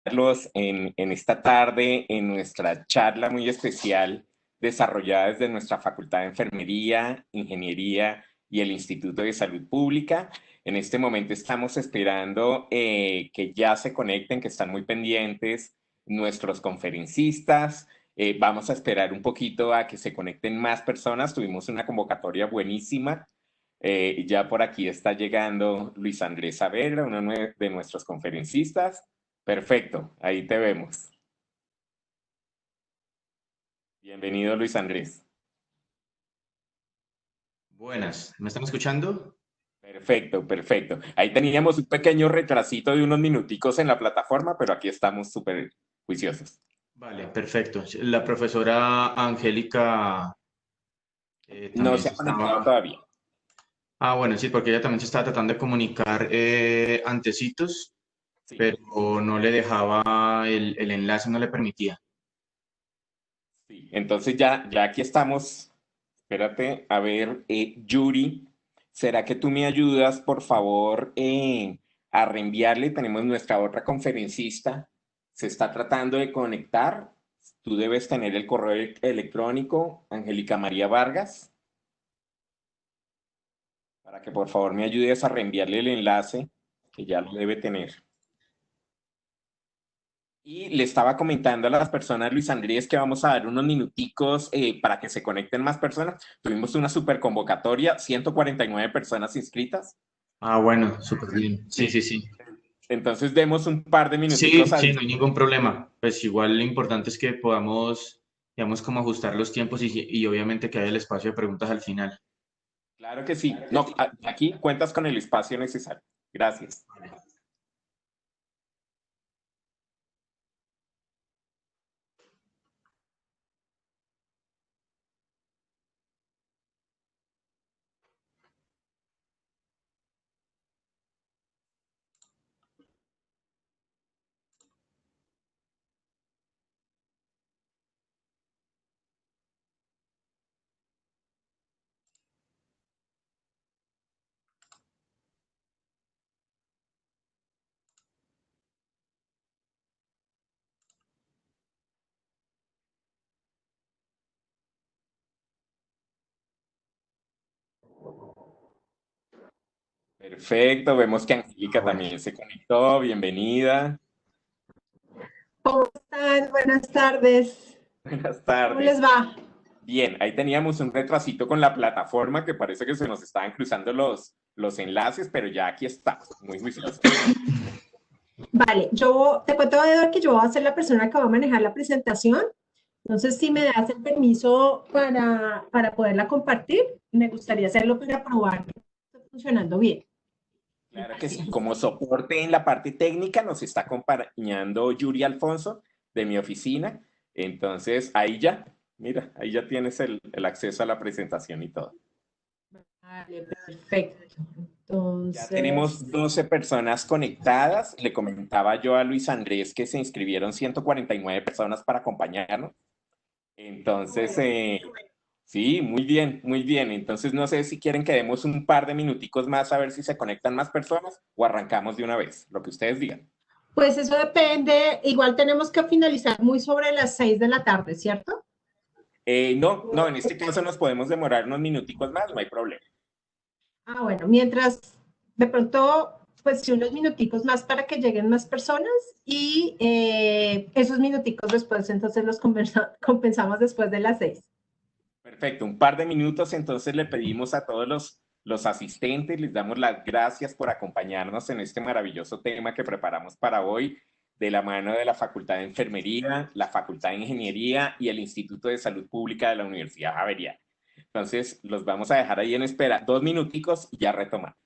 acompañarlos en esta tarde en nuestra charla muy especial desarrollada desde nuestra Facultad de Enfermería, Ingeniería y el Instituto de Salud Pública. En este momento estamos esperando que ya se conecten, que están muy pendientes nuestros conferencistas. Vamos a esperar un poquito a que se conecten más personas. Tuvimos una convocatoria buenísima. Ya por aquí está llegando Luis Andrés Saavedra, uno de nuestros conferencistas. Perfecto, ahí te vemos. Bienvenido, Luis Andrés. Buenas, ¿me están escuchando? Perfecto, perfecto. Ahí teníamos un pequeño retrasito de unos minuticos en la plataforma, pero aquí estamos súper juiciosos. Vale, perfecto. La profesora Angélica No también se se ha conectado estaba... todavía. Ah, bueno, sí, porque ella también se estaba tratando de comunicar antecitos, Sí, pero no le dejaba el enlace, no le permitía. sí. Entonces ya aquí estamos. Espérate, a ver, Yuri, ¿será que tú me ayudas, por favor, a reenviarle? Tenemos nuestra otra conferencista. Se está tratando de conectar. Tú debes tener el correo electrónico, Angélica María Vargas, para que por favor me ayudes a reenviarle el enlace, que ya lo debe tener. Y le estaba comentando a las personas, Luis Andrés, que vamos a dar unos minuticos para que se conecten más personas. Tuvimos una super convocatoria, 149 personas inscritas. Ah, bueno, súper bien. Sí, Sí. sí, sí. Entonces demos un par de minuticos Sí, a... sí, no hay ningún problema. Pues igual lo importante es que podamos, digamos, como ajustar los tiempos y obviamente que haya el espacio de preguntas al final. Claro que sí. No, aquí cuentas con el espacio necesario. Gracias. Perfecto. Vemos que Ah, Angélica bueno. también se conectó. Bienvenida. ¿Cómo están? Buenas tardes. Buenas ¿Cómo les tardes. va? Bien, ahí teníamos un retrasito con la plataforma que parece que se nos estaban cruzando los enlaces, pero ya aquí estamos, muy juiciosos. Vale, yo te cuento, Eduardo, que yo voy a ser la persona que va a manejar la presentación. Entonces, si me das el permiso para poderla compartir, me gustaría hacerlo para probar que está funcionando bien. Claro que sí. Gracias. Como soporte en la parte técnica nos está acompañando Yuri Alfonso de mi oficina. Entonces, ahí ya, mira, ahí ya tienes el acceso a la presentación y todo. Vale, perfecto. Ya tenemos Entonces, 12 personas conectadas. Le comentaba yo a Luis Andrés que se inscribieron 149 personas para acompañarnos. Entonces, sí, muy bien, muy bien. Entonces, no sé si quieren que demos un par de minuticos más a ver si se conectan más personas o arrancamos de una vez, lo que ustedes digan. pues eso depende. Igual tenemos que finalizar muy sobre las 6 de la tarde, ¿cierto? No, no, en este caso nos podemos demorar unos minuticos más, no hay problema. Ah, bueno, mientras de pronto, pues sí, unos minuticos más para que lleguen más personas y esos minuticos después, entonces los compensamos después de las 6. Perfecto, un par de minutos, entonces le pedimos a todos los asistentes, les damos las gracias por acompañarnos en este maravilloso tema que preparamos para hoy, de la mano de la Facultad de Enfermería, la Facultad de Ingeniería y el Instituto de Salud Pública de la Universidad Javeriana. Entonces, los vamos a dejar ahí en espera 2 minuticos y ya retomamos.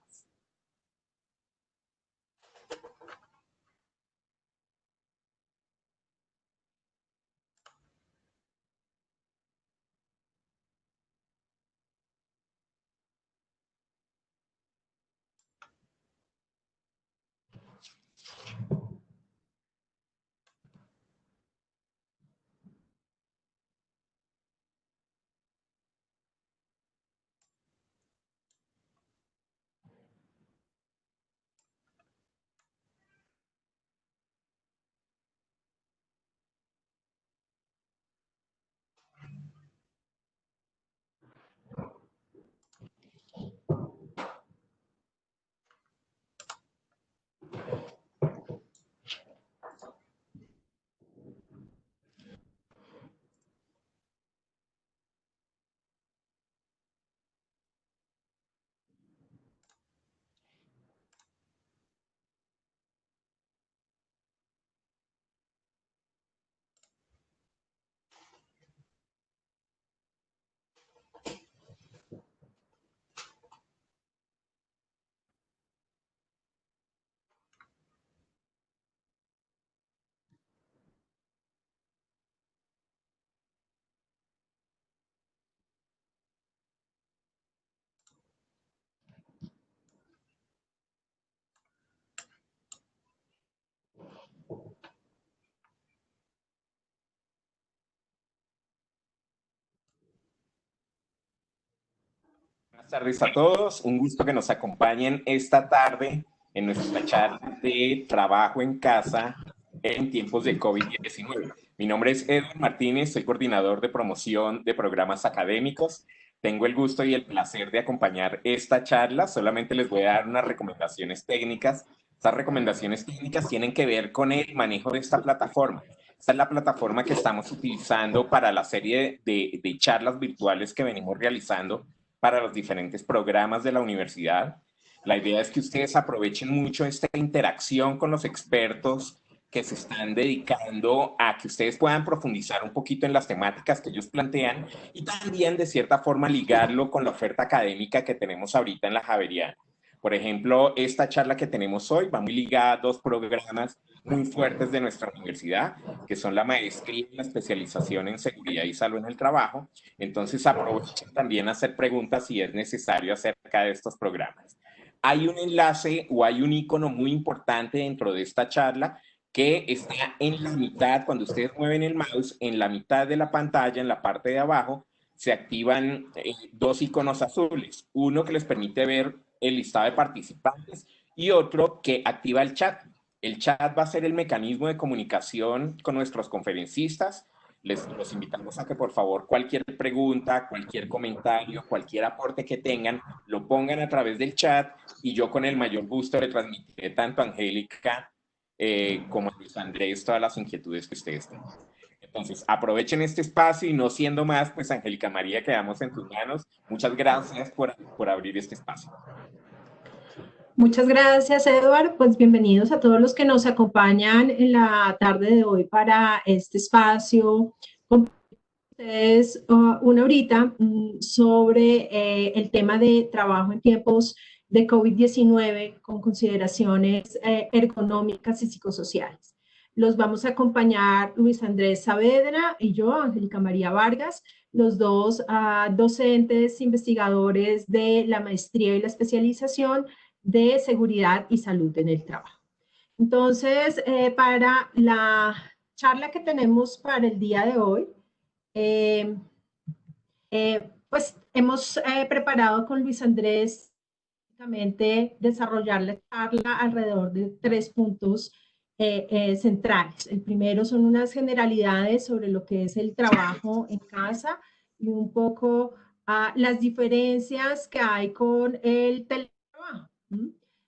tardes a todos. Un gusto que nos acompañen esta tarde en nuestra charla de trabajo en casa en tiempos de COVID-19. Mi nombre es Edwin Martínez, soy coordinador de promoción de programas académicos. Tengo el gusto y el placer de acompañar esta charla. Solamente les voy a dar unas recomendaciones técnicas. Estas recomendaciones técnicas tienen que ver con el manejo de esta plataforma. Esta es la plataforma que estamos utilizando para la serie de charlas virtuales que venimos realizando para los diferentes programas de la universidad. La idea es que ustedes aprovechen mucho esta interacción con los expertos que se están dedicando a que ustedes puedan profundizar un poquito en las temáticas que ellos plantean y también de cierta forma ligarlo con la oferta académica que tenemos ahorita en la Javeriana. Por ejemplo, esta charla que tenemos hoy va muy ligada a dos programas muy fuertes de nuestra universidad, que son la maestría y la especialización en seguridad y salud en el trabajo. Entonces, aprovechen también a hacer preguntas si es necesario acerca de estos programas. Hay un enlace o hay un icono muy importante dentro de esta charla que está en la mitad, cuando ustedes mueven el mouse, en la mitad de la pantalla, en la parte de abajo, se activan dos iconos azules. Uno que les permite ver el listado de participantes y otro que activa el chat. El chat va a ser el mecanismo de comunicación con nuestros conferencistas. Los invitamos a que por favor cualquier pregunta, cualquier comentario, cualquier aporte que tengan, lo pongan a través del chat y yo con el mayor gusto le transmitiré tanto a Angélica como a Luis Andrés todas las inquietudes que ustedes tengan. Entonces, aprovechen este espacio y no siendo más, pues Angélica María, quedamos en tus manos. Muchas gracias por abrir este espacio. Muchas gracias, Edward. Pues bienvenidos a todos los que nos acompañan en la tarde de hoy para este espacio. Con ustedes una horita sobre el tema de trabajo en tiempos de COVID-19 con consideraciones ergonómicas y psicosociales. Los vamos a acompañar Luis Andrés Saavedra y yo, Angélica María Vargas, los dos docentes, investigadores de la maestría y la especialización de seguridad y salud en el trabajo. Entonces, para la charla que tenemos para el día de hoy, pues hemos preparado con Luis Andrés desarrollar la charla alrededor de 3 puntos centrales. El primero son unas generalidades sobre lo que es el trabajo en casa y un poco las diferencias que hay con el teletrabajo.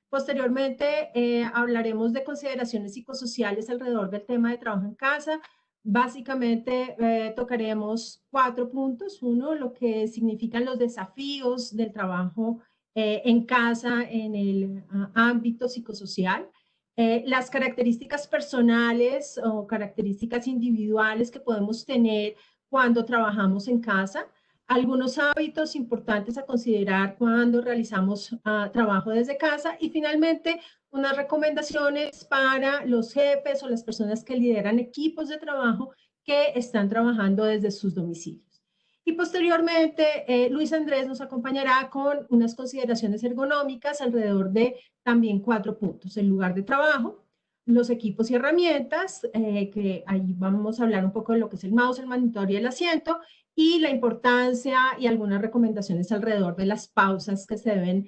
Posteriormente hablaremos de consideraciones psicosociales alrededor del tema de trabajo en casa. Básicamente tocaremos 4 puntos. Uno, lo que significan los desafíos del trabajo en casa en el ámbito psicosocial. Las características personales o características individuales que podemos tener cuando trabajamos en casa. Algunos hábitos importantes a considerar cuando realizamos trabajo desde casa y finalmente unas recomendaciones para los jefes o las personas que lideran equipos de trabajo que están trabajando desde sus domicilios. Y posteriormente Luis Andrés nos acompañará con unas consideraciones ergonómicas alrededor de también 4 puntos: el lugar de trabajo, los equipos y herramientas, que ahí vamos a hablar un poco de lo que es el mouse, el monitor y el asiento, y la importancia y algunas recomendaciones alrededor de las pausas que se deben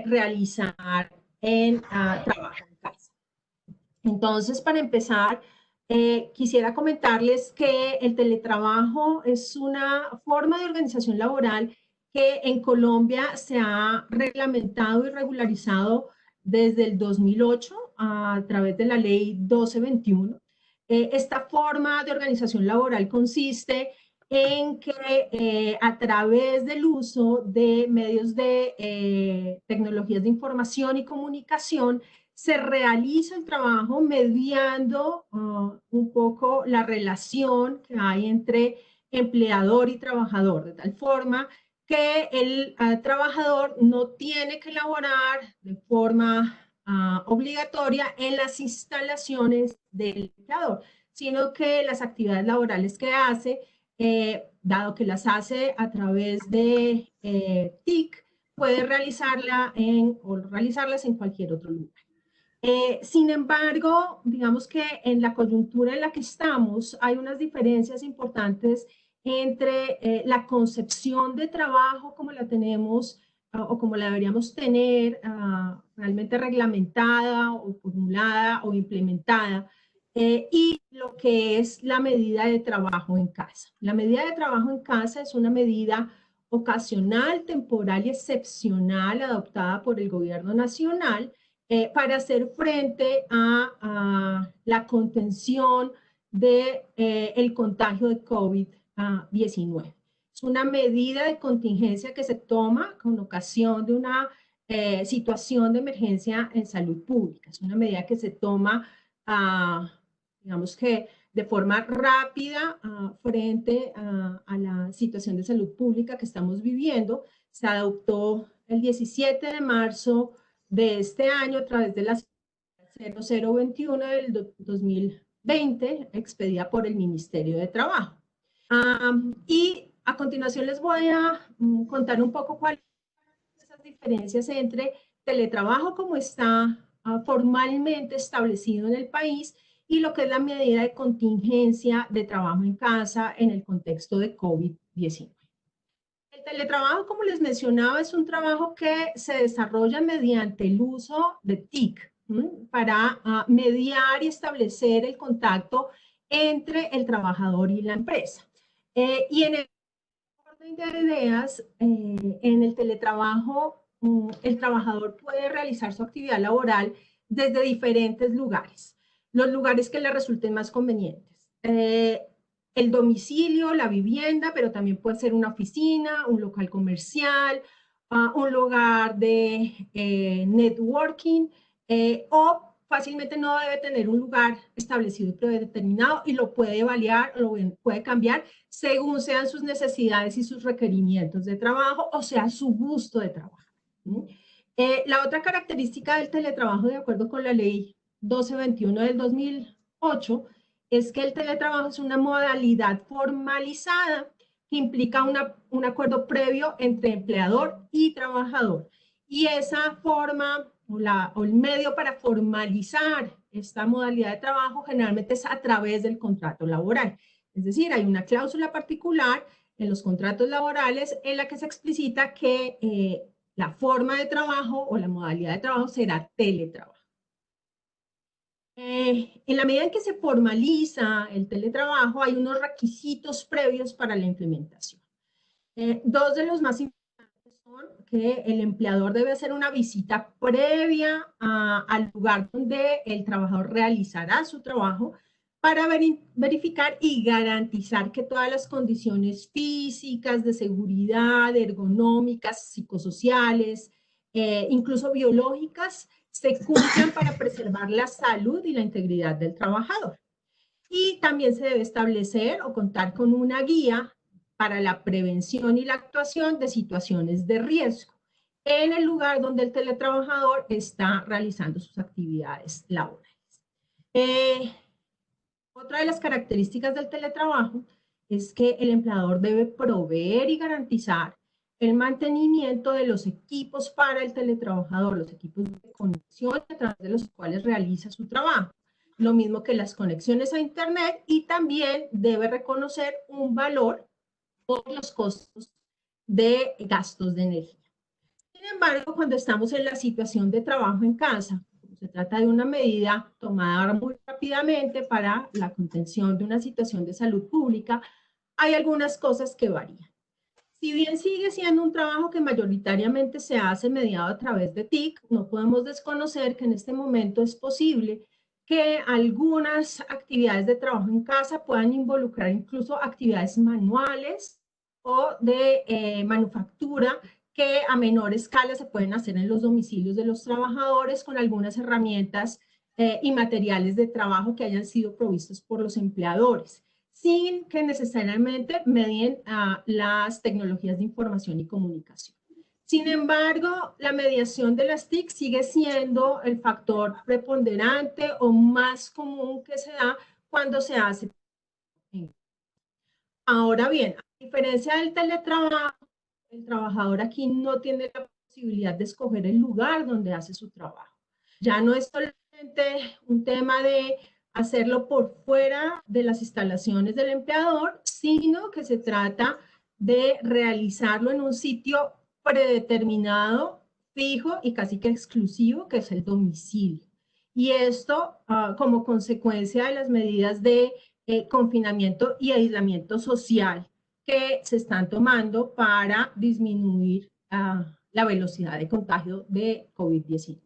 realizar en trabajo en casa. Entonces, para empezar, quisiera comentarles que el teletrabajo es una forma de organización laboral que en Colombia se ha reglamentado y regularizado desde el 2008 a través de la ley 1221. Esta forma de organización laboral consiste en que a través del uso de medios de tecnologías de información y comunicación se realiza el trabajo mediando un poco la relación que hay entre empleador y trabajador, de tal forma que el trabajador no tiene que laborar de forma obligatoria en las instalaciones del empleador, sino que las actividades laborales que hace, dado que las hace a través de TIC, puede realizarlas en cualquier otro lugar. Sin embargo, digamos que en la coyuntura en la que estamos hay unas diferencias importantes entre la concepción de trabajo como la tenemos o como la deberíamos tener realmente reglamentada o formulada o implementada, y lo que es la medida de trabajo en casa. La medida de trabajo en casa es una medida ocasional, temporal y excepcional adoptada por el gobierno nacional para hacer frente a la contención del contagio de COVID-19. Es una medida de contingencia que se toma con ocasión de una situación de emergencia en salud pública. Es una medida que se toma, digamos que de forma rápida frente a la situación de salud pública que estamos viviendo. Se adoptó el 17 de marzo de este año a través de la 0021 del 2020, expedida por el Ministerio de Trabajo. Y a continuación les voy a contar un poco cuáles son esas diferencias entre teletrabajo como está formalmente establecido en el país y lo que es la medida de contingencia de trabajo en casa en el contexto de COVID-19. El teletrabajo, como les mencionaba, es un trabajo que se desarrolla mediante el uso de TIC para mediar y establecer el contacto entre el trabajador y la empresa. Y en el orden de ideas, en el teletrabajo, el trabajador puede realizar su actividad laboral desde diferentes lugares, los lugares que le resulten más convenientes. El domicilio, la vivienda, pero también puede ser una oficina, un local comercial, un lugar de networking, o fácilmente no debe tener un lugar establecido y predeterminado y lo puede variar, lo puede cambiar según sean sus necesidades y sus requerimientos de trabajo, o sea, su gusto de trabajo. La otra característica del teletrabajo, de acuerdo con la ley 1221 del 2008, es que el teletrabajo es una modalidad formalizada que implica un acuerdo previo entre empleador y trabajador. Y esa forma o el medio para formalizar esta modalidad de trabajo generalmente es a través del contrato laboral. Es decir, hay una cláusula particular en los contratos laborales en la que se explicita que la forma de trabajo o la modalidad de trabajo será teletrabajo. En la medida en que se formaliza el teletrabajo, hay unos requisitos previos para la implementación. Dos de los más importantes son que el empleador debe hacer una visita previa al lugar donde el trabajador realizará su trabajo para verificar y garantizar que todas las condiciones físicas, de seguridad, ergonómicas, psicosociales, incluso biológicas, se cumplan para preservar la salud y la integridad del trabajador. Y también se debe establecer o contar con una guía para la prevención y la actuación de situaciones de riesgo en el lugar donde el teletrabajador está realizando sus actividades laborales. Otra de las características del teletrabajo es que el empleador debe proveer y garantizar el mantenimiento de los equipos para el teletrabajador, los equipos de conexión a través de los cuales realiza su trabajo. Lo mismo que las conexiones a Internet, y también debe reconocer un valor por los costos de gastos de energía. Sin embargo, cuando estamos en la situación de trabajo en casa, se trata de una medida tomada muy rápidamente para la contención de una situación de salud pública, hay algunas cosas que varían. Si bien sigue siendo un trabajo que mayoritariamente se hace mediado a través de TIC, no podemos desconocer que en este momento es posible que algunas actividades de trabajo en casa puedan involucrar incluso actividades manuales o de manufactura que a menor escala se pueden hacer en los domicilios de los trabajadores con algunas herramientas y materiales de trabajo que hayan sido provistos por los empleadores, sin que necesariamente medien las tecnologías de información y comunicación. Sin embargo, la mediación de las TIC sigue siendo el factor preponderante o más común que se da cuando se hace. Ahora bien, a diferencia del teletrabajo, el trabajador aquí no tiene la posibilidad de escoger el lugar donde hace su trabajo. Ya no es solamente un tema de hacerlo por fuera de las instalaciones del empleador, sino que se trata de realizarlo en un sitio predeterminado, fijo y casi que exclusivo, que es el domicilio. Y esto como consecuencia de las medidas de confinamiento y aislamiento social que se están tomando para disminuir la velocidad de contagio de COVID-19.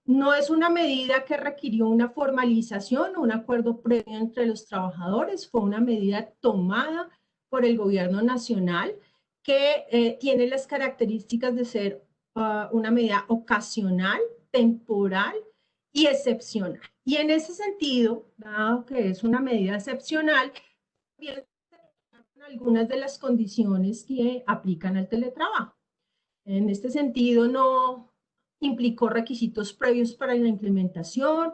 No es una medida que requirió una formalización o un acuerdo previo entre los trabajadores, fue una medida tomada por el gobierno nacional que tiene las características de ser una medida ocasional, temporal y excepcional. Y en ese sentido, dado que es una medida excepcional, también algunas de las condiciones que aplican al teletrabajo. En este sentido, no implicó requisitos previos para la implementación,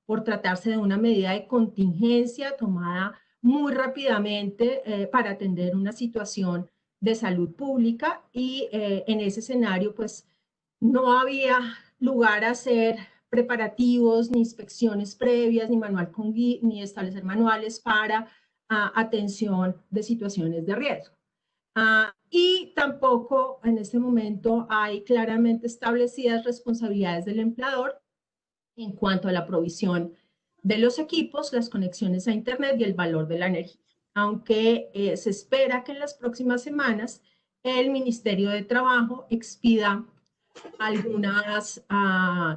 por tratarse de una medida de contingencia tomada muy rápidamente para atender una situación de salud pública y en ese escenario pues no había lugar a hacer preparativos, ni inspecciones previas, ni establecer manuales para atención de situaciones de riesgo. Y tampoco en este momento hay claramente establecidas responsabilidades del empleador en cuanto a la provisión de los equipos, las conexiones a Internet y el valor de la energía. Aunque se espera que en las próximas semanas el Ministerio de Trabajo expida algunos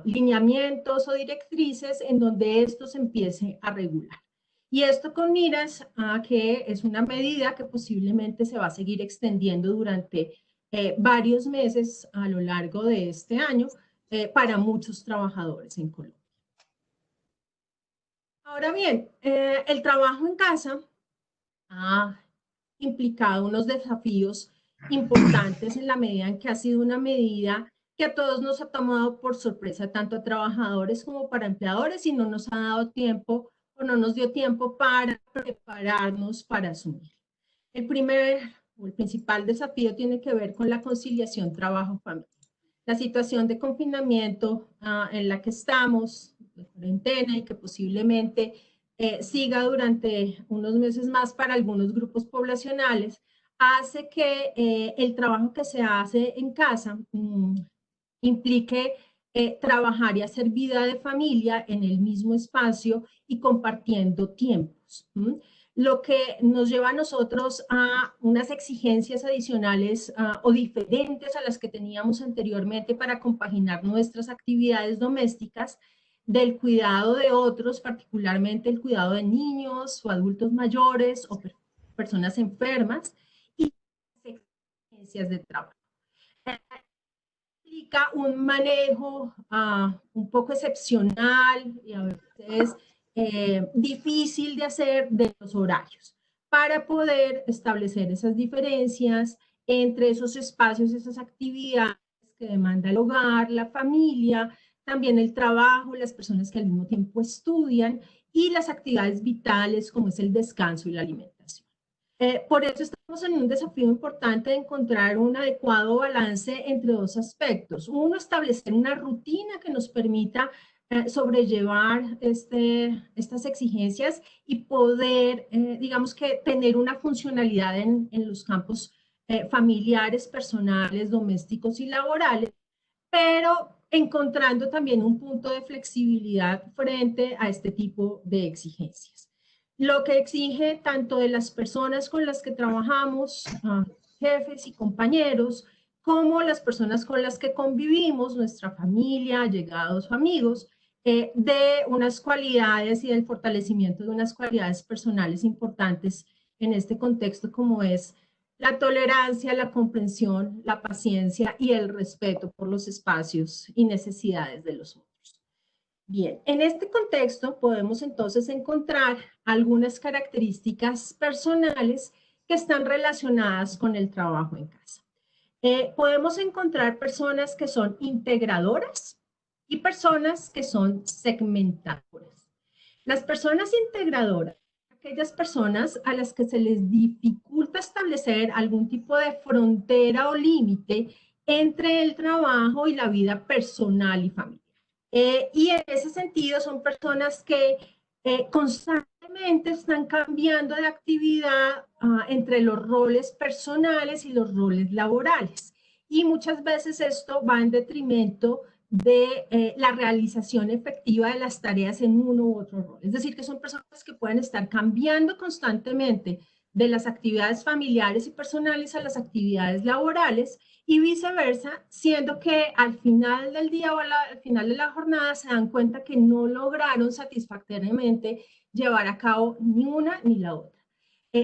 lineamientos o directrices en donde esto se empiece a regular. Y esto con miras a que es una medida que posiblemente se va a seguir extendiendo durante varios meses a lo largo de este año para muchos trabajadores en Colombia. Ahora bien, el trabajo en casa ha implicado unos desafíos importantes en la medida en que ha sido una medida que a todos nos ha tomado por sorpresa, tanto a trabajadores como para empleadores, y no nos ha dado tiempo o no nos dio tiempo para prepararnos para asumir. El principal desafío tiene que ver con la conciliación trabajo-familia. La situación de confinamiento en la que estamos, de cuarentena, y que posiblemente siga durante unos meses más para algunos grupos poblacionales, hace que el trabajo que se hace en casa implique trabajar y hacer vida de familia en el mismo espacio y compartiendo tiempos. Lo que nos lleva a nosotros a unas exigencias adicionales o diferentes a las que teníamos anteriormente para compaginar nuestras actividades domésticas, del cuidado de otros, particularmente el cuidado de niños o adultos mayores o personas enfermas, y las exigencias de trabajo. Implica un manejo un poco excepcional y a veces difícil de hacer de los horarios para poder establecer esas diferencias entre esos espacios, esas actividades que demanda el hogar, la familia, también el trabajo, las personas que al mismo tiempo estudian y las actividades vitales como es el descanso y la alimentación. Por eso estamos en un desafío importante de encontrar un adecuado balance entre dos aspectos. Uno, establecer una rutina que nos permita sobrellevar estas exigencias y poder, digamos que, tener una funcionalidad en los campos familiares, personales, domésticos y laborales, pero encontrando también un punto de flexibilidad frente a este tipo de exigencias. Lo que exige tanto de las personas con las que trabajamos, jefes y compañeros, como las personas con las que convivimos, nuestra familia, allegados o amigos, de unas cualidades y del fortalecimiento de unas cualidades personales importantes en este contexto, como es la tolerancia, la comprensión, la paciencia y el respeto por los espacios y necesidades de los otros. Bien, en este contexto podemos entonces encontrar algunas características personales que están relacionadas con el trabajo en casa. Podemos encontrar personas que son integradoras y personas que son segmentadoras. Las personas integradoras, aquellas personas a las que se les dificulta establecer algún tipo de frontera o límite entre el trabajo y la vida personal y familiar. Y en ese sentido son personas que constantemente están cambiando de actividad entre los roles personales y los roles laborales. Y muchas veces esto va en detrimento de la realización efectiva de las tareas en uno u otro rol. Es decir, que son personas que pueden estar cambiando constantemente de las actividades familiares y personales a las actividades laborales y viceversa, siendo que al final del día o al final de la jornada se dan cuenta que no lograron satisfactoriamente llevar a cabo ni una ni la otra.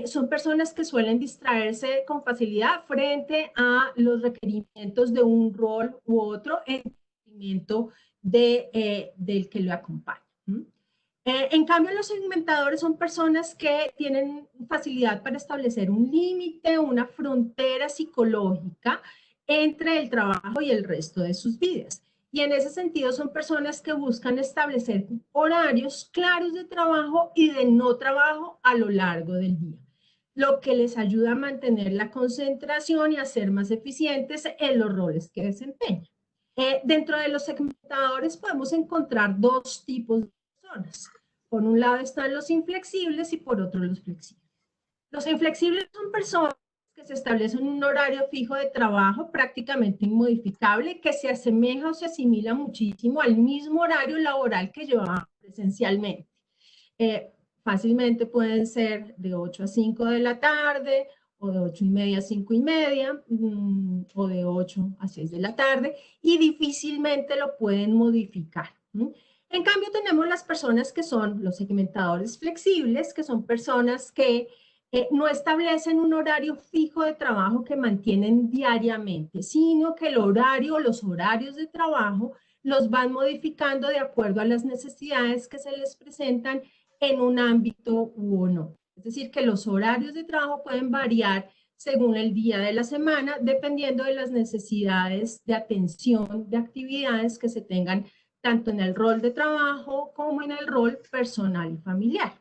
Son personas que suelen distraerse con facilidad frente a los requerimientos de un rol u otro en detrimento del que lo acompaña. En cambio, los segmentadores son personas que tienen facilidad para establecer un límite, una frontera psicológica entre el trabajo y el resto de sus vidas. Y en ese sentido son personas que buscan establecer horarios claros de trabajo y de no trabajo a lo largo del día, lo que les ayuda a mantener la concentración y a ser más eficientes en los roles que desempeñan. Dentro de los segmentadores podemos encontrar dos tipos de personas. Por un lado están los inflexibles y por otro los flexibles. Los inflexibles son personas que se establecen un horario fijo de trabajo prácticamente inmodificable que se asemeja o se asimila muchísimo al mismo horario laboral que llevaban presencialmente. Fácilmente pueden ser de 8 a 5 de la tarde, o de 8:30 a 5:30, o de 8 a 6 de la tarde, y difícilmente lo pueden modificar. En cambio, tenemos las personas que son los segmentadores flexibles, que son personas que no establecen un horario fijo de trabajo que mantienen diariamente, sino que el horario, los horarios de trabajo, los van modificando de acuerdo a las necesidades que se les presentan en un ámbito u no. Es decir, que los horarios de trabajo pueden variar según el día de la semana, dependiendo de las necesidades de atención de actividades que se tengan tanto en el rol de trabajo como en el rol personal y familiar.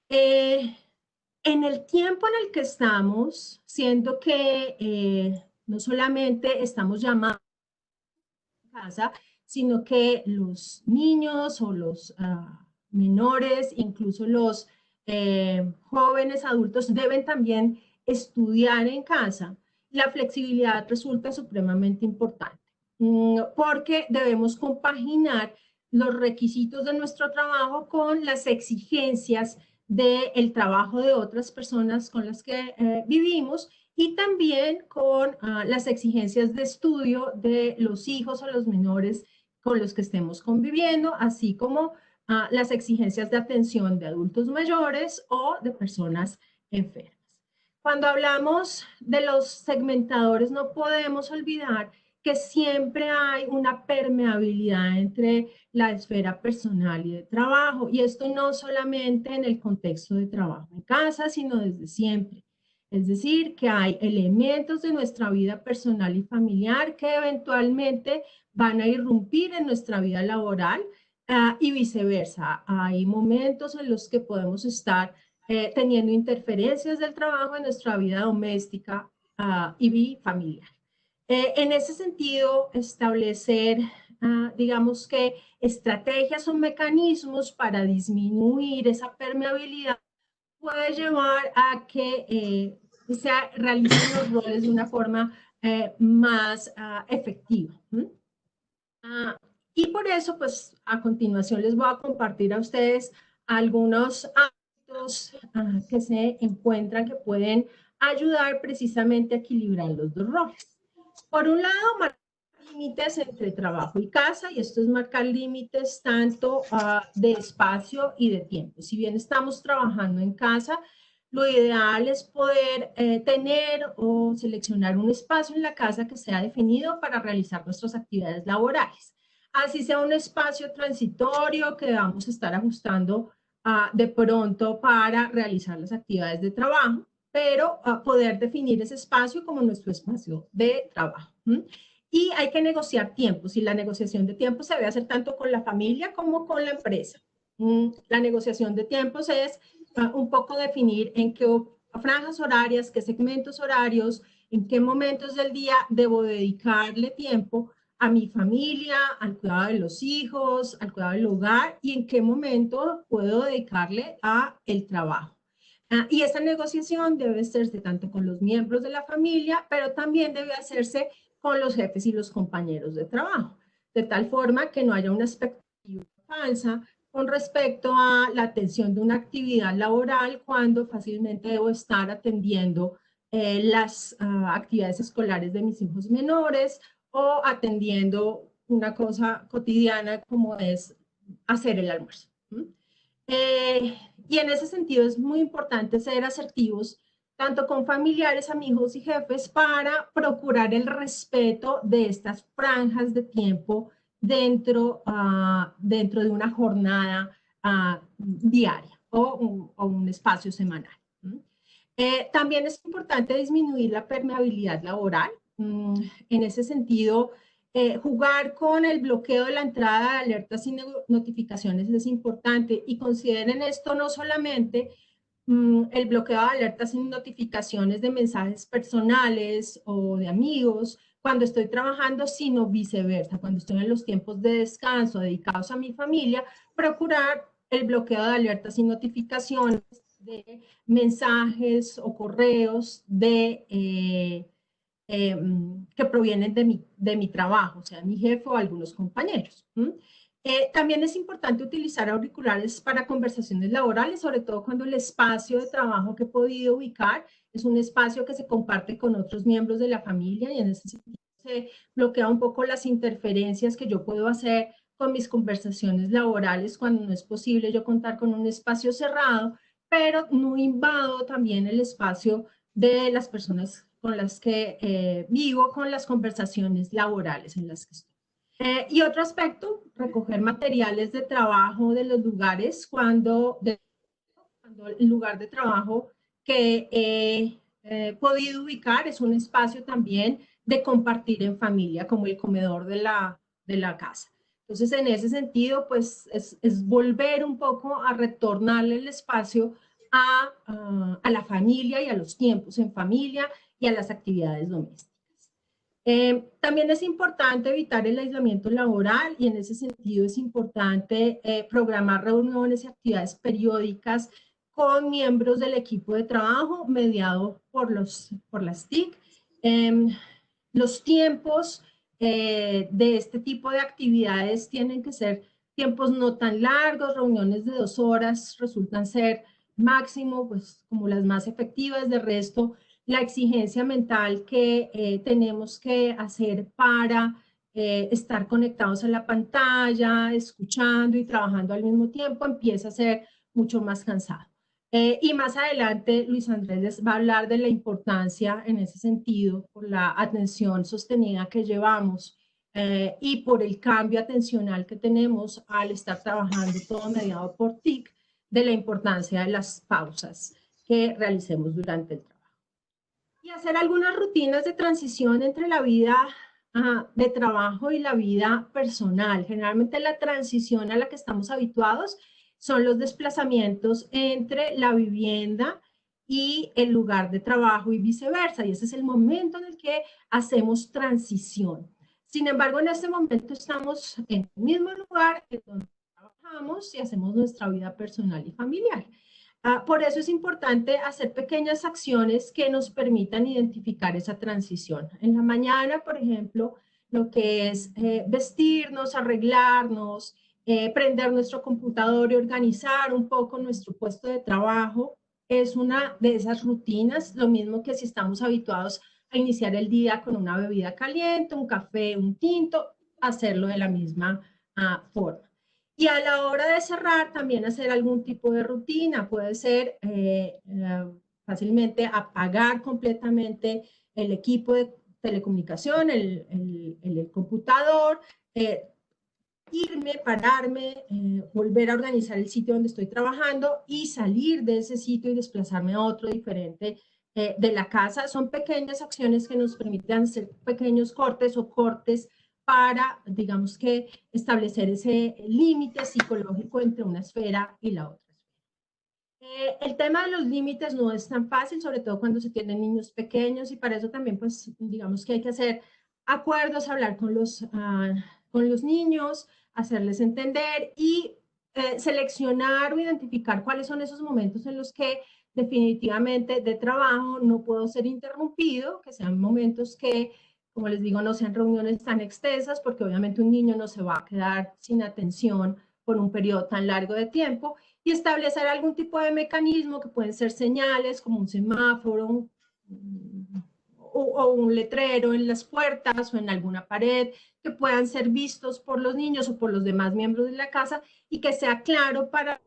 En el tiempo en el que estamos, siendo que no solamente estamos llamados a casa, sino que los niños o los menores, incluso los jóvenes adultos deben también estudiar en casa, la flexibilidad resulta supremamente importante, porque debemos compaginar los requisitos de nuestro trabajo con las exigencias del trabajo de otras personas con las que vivimos y también con las exigencias de estudio de los hijos o los menores con los que estemos conviviendo, así como las exigencias de atención de adultos mayores o de personas enfermas. Cuando hablamos de los segmentadores, no podemos olvidar que siempre hay una permeabilidad entre la esfera personal y de trabajo, y esto no solamente en el contexto de trabajo en casa, sino desde siempre. Es decir, que hay elementos de nuestra vida personal y familiar que eventualmente van a irrumpir en nuestra vida laboral y viceversa. Hay momentos en los que podemos estar teniendo interferencias del trabajo en nuestra vida doméstica y familiar. En ese sentido, establecer, digamos que estrategias o mecanismos para disminuir esa permeabilidad puede llevar a que se realicen los roles de una forma más efectiva. Y por eso, pues, a continuación les voy a compartir a ustedes algunos hábitos que se encuentran que pueden ayudar precisamente a equilibrar los dos roles. Por un lado, marcar límites entre trabajo y casa, y esto es marcar límites tanto de espacio y de tiempo. Si bien estamos trabajando en casa, lo ideal es poder tener o seleccionar un espacio en la casa que sea definido para realizar nuestras actividades laborales. Así sea un espacio transitorio que vamos a estar ajustando de pronto para realizar las actividades de trabajo, pero poder definir ese espacio como nuestro espacio de trabajo. Y hay que negociar tiempos, y la negociación de tiempos se debe hacer tanto con la familia como con la empresa. La negociación de tiempos es un poco definir en qué franjas horarias, qué segmentos horarios, en qué momentos del día debo dedicarle tiempo a mi familia, al cuidado de los hijos, al cuidado del hogar y en qué momento puedo dedicarle a el trabajo. Y esa negociación debe hacerse tanto con los miembros de la familia, pero también debe hacerse con los jefes y los compañeros de trabajo, de tal forma que no haya una expectativa falsa con respecto a la atención de una actividad laboral cuando fácilmente debo estar atendiendo las actividades escolares de mis hijos menores o atendiendo una cosa cotidiana como es hacer el almuerzo. Y en ese sentido es muy importante ser asertivos tanto con familiares, amigos y jefes para procurar el respeto de estas franjas de tiempo dentro de una jornada diaria o un espacio semanal. También es importante disminuir la permeabilidad laboral. En ese sentido, jugar con el bloqueo de la entrada de alertas y notificaciones es importante y consideren esto no solamente el bloqueo de alertas y notificaciones de mensajes personales o de amigos cuando estoy trabajando, sino viceversa, cuando estoy en los tiempos de descanso dedicados a mi familia, procurar el bloqueo de alertas y notificaciones de mensajes o correos que provienen de mi trabajo, o sea, mi jefe o algunos compañeros. También es importante utilizar auriculares para conversaciones laborales, sobre todo cuando el espacio de trabajo que he podido ubicar es un espacio que se comparte con otros miembros de la familia y en ese sentido se bloquea un poco las interferencias que yo puedo hacer con mis conversaciones laborales cuando no es posible yo contar con un espacio cerrado, pero no invado también el espacio de las personas con las que vivo, con las conversaciones laborales en las que estoy. Y otro aspecto, recoger materiales de trabajo de los lugares cuando el lugar de trabajo que he podido ubicar es un espacio también de compartir en familia, como el comedor de la casa. Entonces, en ese sentido, pues es volver un poco a retornarle el espacio a la familia y a los tiempos en familia y a las actividades domésticas. También es importante evitar el aislamiento laboral y en ese sentido es importante programar reuniones y actividades periódicas con miembros del equipo de trabajo mediado por las TIC. Los tiempos de este tipo de actividades tienen que ser tiempos no tan largos, reuniones de 2 horas resultan ser máximo, pues como las más efectivas. De resto, la exigencia mental que tenemos que hacer para estar conectados a la pantalla, escuchando y trabajando al mismo tiempo, empieza a ser mucho más cansado. Y más adelante, Luis Andrés les va a hablar de la importancia en ese sentido, por la atención sostenida que llevamos y por el cambio atencional que tenemos al estar trabajando todo mediado por TIC, de la importancia de las pausas que realicemos durante el trabajo. Y hacer algunas rutinas de transición entre la vida de trabajo y la vida personal. Generalmente la transición a la que estamos habituados son los desplazamientos entre la vivienda y el lugar de trabajo y viceversa. Y ese es el momento en el que hacemos transición. Sin embargo, en este momento estamos en el mismo lugar en donde trabajamos y hacemos nuestra vida personal y familiar. Por eso es importante hacer pequeñas acciones que nos permitan identificar esa transición. En la mañana, por ejemplo, lo que es vestirnos, arreglarnos, prender nuestro computador y organizar un poco nuestro puesto de trabajo es una de esas rutinas, lo mismo que si estamos habituados a iniciar el día con una bebida caliente, un café, un tinto, hacerlo de la misma forma. Y a la hora de cerrar, también hacer algún tipo de rutina. Puede ser fácilmente apagar completamente el equipo de telecomunicación, el computador, irme, pararme, volver a organizar el sitio donde estoy trabajando y salir de ese sitio y desplazarme a otro diferente de la casa. Son pequeñas acciones que nos permiten hacer pequeños cortes o cortes para, digamos que, establecer ese límite psicológico entre una esfera y la otra. El tema de los límites no es tan fácil, sobre todo cuando se tienen niños pequeños, y para eso también, pues, digamos que hay que hacer acuerdos, hablar con los niños, hacerles entender y seleccionar o identificar cuáles son esos momentos en los que definitivamente de trabajo no puedo ser interrumpido, que sean momentos que, como les digo, no sean reuniones tan extensas, porque obviamente un niño no se va a quedar sin atención por un periodo tan largo de tiempo, y establecer algún tipo de mecanismo que pueden ser señales como un semáforo o un letrero en las puertas o en alguna pared que puedan ser vistos por los niños o por los demás miembros de la casa y que sea claro para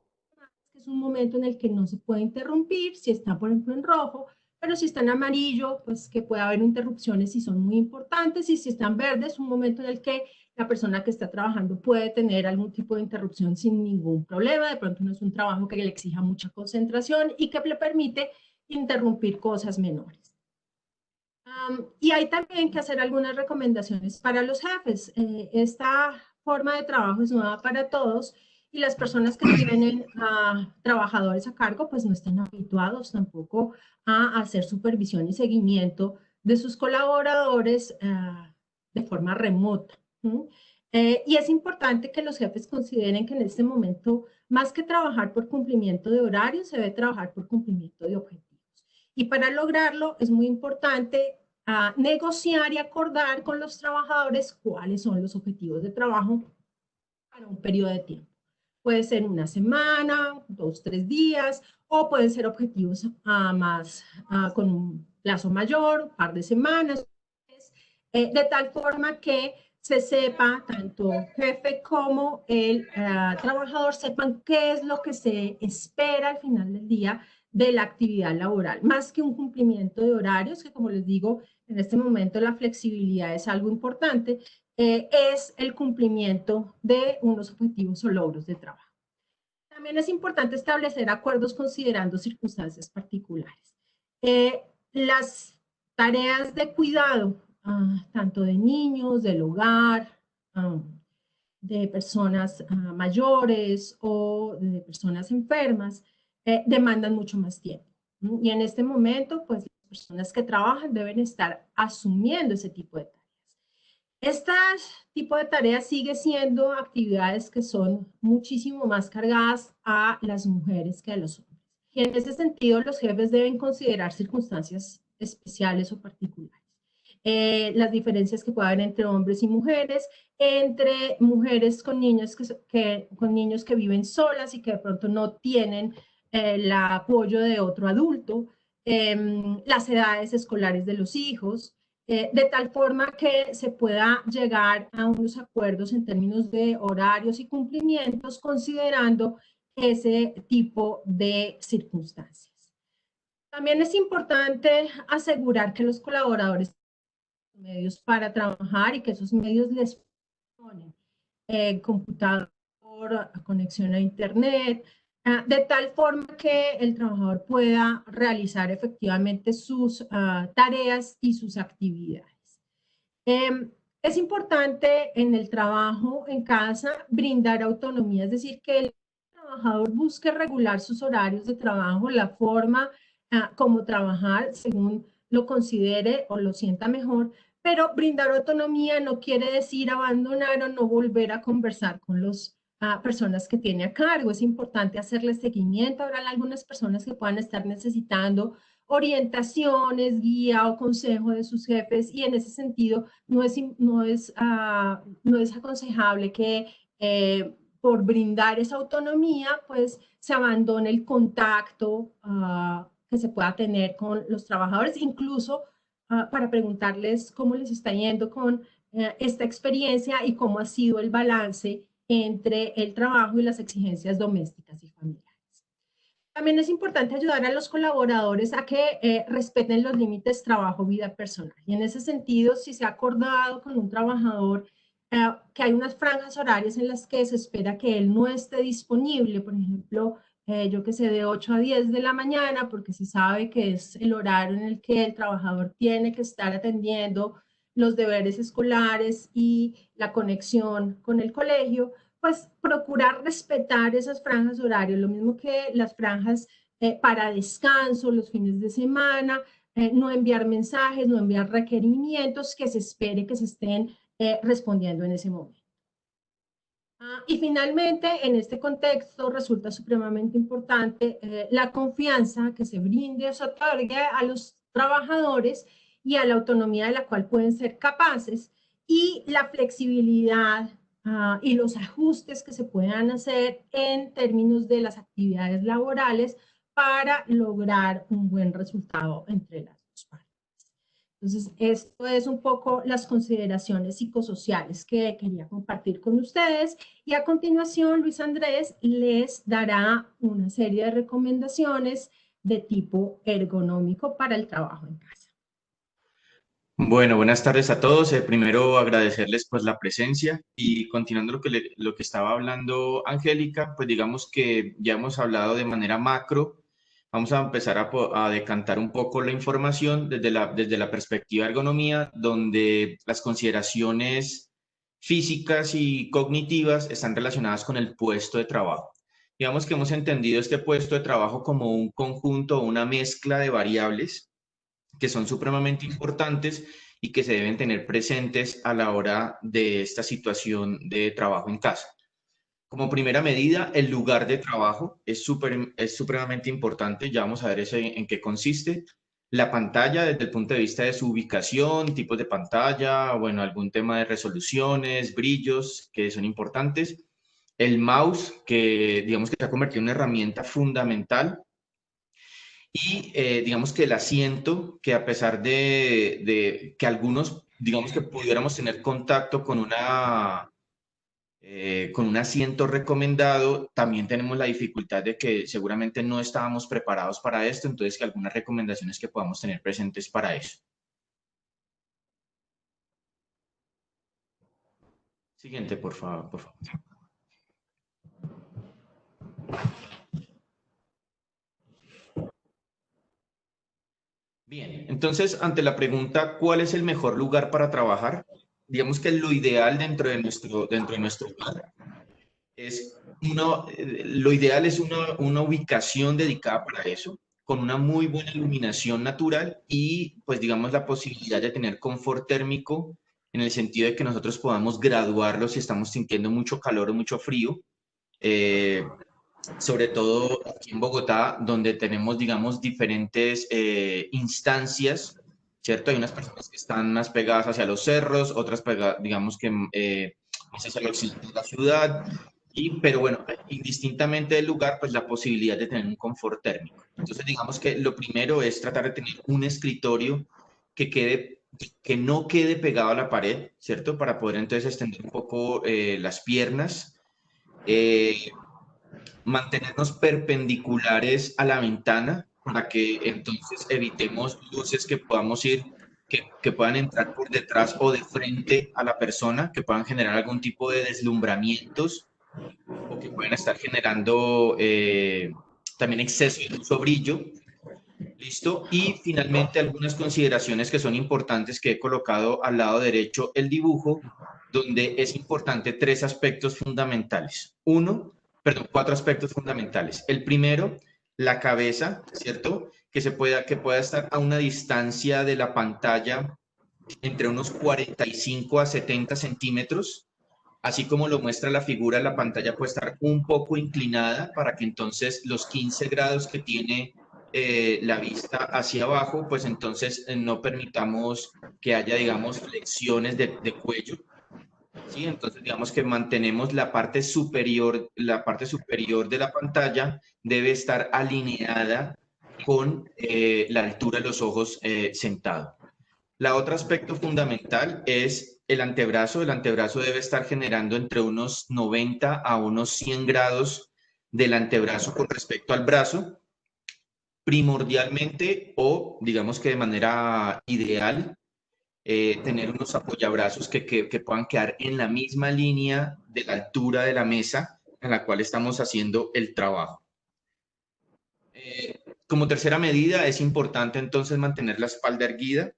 que es un momento en el que no se puede interrumpir, si está por ejemplo en rojo, pero si está en amarillo, pues que puede haber interrupciones si son muy importantes, y si está en verde es un momento en el que la persona que está trabajando puede tener algún tipo de interrupción sin ningún problema, de pronto no es un trabajo que le exija mucha concentración y que le permite interrumpir cosas menores. Y hay también que hacer algunas recomendaciones para los jefes. Esta forma de trabajo es nueva para todos y las personas que tienen trabajadores a cargo pues no están habituados tampoco a hacer supervisión y seguimiento de sus colaboradores de forma remota. Y es importante que los jefes consideren que en este momento, más que trabajar por cumplimiento de horarios, se debe trabajar por cumplimiento de objetivos. Y para lograrlo es muy importante negociar y acordar con los trabajadores cuáles son los objetivos de trabajo para un periodo de tiempo. Puede ser una semana, 2, 3 días, o pueden ser objetivos con un plazo mayor, un par de semanas, de tal forma que se sepa, tanto jefe como el trabajador sepan qué es lo que se espera al final del día de la actividad laboral, más que un cumplimiento de horarios, que como les digo, en este momento la flexibilidad es algo importante, es el cumplimiento de unos objetivos o logros de trabajo. También es importante establecer acuerdos considerando circunstancias particulares. Las tareas de cuidado, tanto de niños, del hogar, de personas mayores o de personas enfermas, demandan mucho más tiempo. Y en este momento, pues las personas que trabajan deben estar asumiendo ese tipo de tareas. Este tipo de tareas sigue siendo actividades que son muchísimo más cargadas a las mujeres que a los hombres. Y en ese sentido, los jefes deben considerar circunstancias especiales o particulares. Las diferencias que puede haber entre hombres y mujeres, entre mujeres con niños con niños que viven solas y que de pronto no tienen el apoyo de otro adulto, las edades escolares de los hijos, de tal forma que se pueda llegar a unos acuerdos en términos de horarios y cumplimientos considerando ese tipo de circunstancias. También es importante asegurar que los colaboradores tienen medios para trabajar y que esos medios les ponen computador, conexión a internet, de tal forma que el trabajador pueda realizar efectivamente sus tareas y sus actividades. Es importante en el trabajo en casa brindar autonomía, es decir, que el trabajador busque regular sus horarios de trabajo, la forma como trabajar según lo considere o lo sienta mejor, pero brindar autonomía no quiere decir abandonar o no volver a conversar con las personas que tiene a cargo. Es importante hacerle seguimiento. Habrá algunas personas que puedan estar necesitando orientaciones, guía o consejo de sus jefes, y en ese sentido no es aconsejable que por brindar esa autonomía pues se abandone el contacto que se pueda tener con los trabajadores, incluso para preguntarles cómo les está yendo con esta experiencia y cómo ha sido el balance entre el trabajo y las exigencias domésticas y familiares. También es importante ayudar a los colaboradores a que respeten los límites trabajo-vida personal. Y en ese sentido, si se ha acordado con un trabajador que hay unas franjas horarias en las que se espera que él no esté disponible, por ejemplo, yo que sé, de 8 a 10 de la mañana, porque se sabe que es el horario en el que el trabajador tiene que estar atendiendo los deberes escolares y la conexión con el colegio, pues procurar respetar esas franjas horarias, lo mismo que las franjas para descanso, los fines de semana, no enviar mensajes, no enviar requerimientos que se espere que se estén respondiendo en ese momento. Y finalmente, en este contexto, resulta supremamente importante la confianza que se brinde o se otorgue a los trabajadores y a la autonomía de la cual pueden ser capaces y la flexibilidad y los ajustes que se puedan hacer en términos de las actividades laborales para lograr un buen resultado entre las dos partes. Entonces, esto es un poco las consideraciones psicosociales que quería compartir con ustedes. Y a continuación, Luis Andrés les dará una serie de recomendaciones de tipo ergonómico para el trabajo en casa. Bueno, buenas tardes a todos. Primero agradecerles pues la presencia y continuando lo que estaba hablando Angélica, pues digamos que ya hemos hablado de manera macro. Vamos a empezar a decantar un poco la información desde la perspectiva de ergonomía, donde las consideraciones físicas y cognitivas están relacionadas con el puesto de trabajo. Digamos que hemos entendido este puesto de trabajo como un conjunto, una mezcla de variables que son supremamente importantes y que se deben tener presentes a la hora de esta situación de trabajo en casa. Como primera medida, el lugar de trabajo es supremamente importante. Ya vamos a ver eso en qué consiste. La pantalla desde el punto de vista de su ubicación, tipos de pantalla, bueno, algún tema de resoluciones, brillos que son importantes. El mouse, que digamos que se ha convertido en una herramienta fundamental. Y digamos que el asiento, que a pesar de que algunos, digamos que pudiéramos tener contacto con un asiento recomendado, también tenemos la dificultad de que seguramente no estábamos preparados para esto, entonces que algunas recomendaciones que podamos tener presentes para eso. Siguiente, por favor, por favor. Bien, entonces ante la pregunta, ¿cuál es el mejor lugar para trabajar? Digamos que lo ideal dentro de nuestro hogar lo ideal es una ubicación dedicada para eso, con una muy buena iluminación natural y pues digamos la posibilidad de tener confort térmico en el sentido de que nosotros podamos graduarlo si estamos sintiendo mucho calor o mucho frío. Sobre todo aquí en Bogotá, donde tenemos, digamos, diferentes instancias, ¿cierto? Hay unas personas que están más pegadas hacia los cerros, otras, digamos, que más hacia el occidente de la ciudad, pero bueno, indistintamente del lugar, pues la posibilidad de tener un confort térmico. Entonces, digamos que lo primero es tratar de tener un escritorio que no quede pegado a la pared, ¿cierto? Para poder entonces extender un poco las piernas. Mantenernos perpendiculares a la ventana para que entonces evitemos luces que podamos que puedan entrar por detrás o de frente a la persona, que puedan generar algún tipo de deslumbramientos o que puedan estar generando también exceso de luz o brillo. ¿Listo? Y finalmente algunas consideraciones que son importantes que he colocado al lado derecho el dibujo, donde es importante tres aspectos fundamentales. Cuatro aspectos fundamentales. El primero, la cabeza, ¿cierto? Que pueda estar a una distancia de la pantalla entre unos 45 a 70 centímetros. Así como lo muestra la figura, la pantalla puede estar un poco inclinada para que entonces los 15 grados que tiene la vista hacia abajo, pues entonces no permitamos que haya, digamos, flexiones de cuello. ¿Sí? Entonces, digamos que mantenemos la parte superior de la pantalla debe estar alineada con la altura de los ojos sentado. La otro aspecto fundamental es el antebrazo. El antebrazo debe estar generando entre unos 90 a unos 100 grados del antebrazo con respecto al brazo. Primordialmente, o digamos que de manera ideal, tener unos apoyabrazos que puedan quedar en la misma línea de la altura de la mesa en la cual estamos haciendo el trabajo. Como tercera medida, es importante entonces mantener la espalda erguida,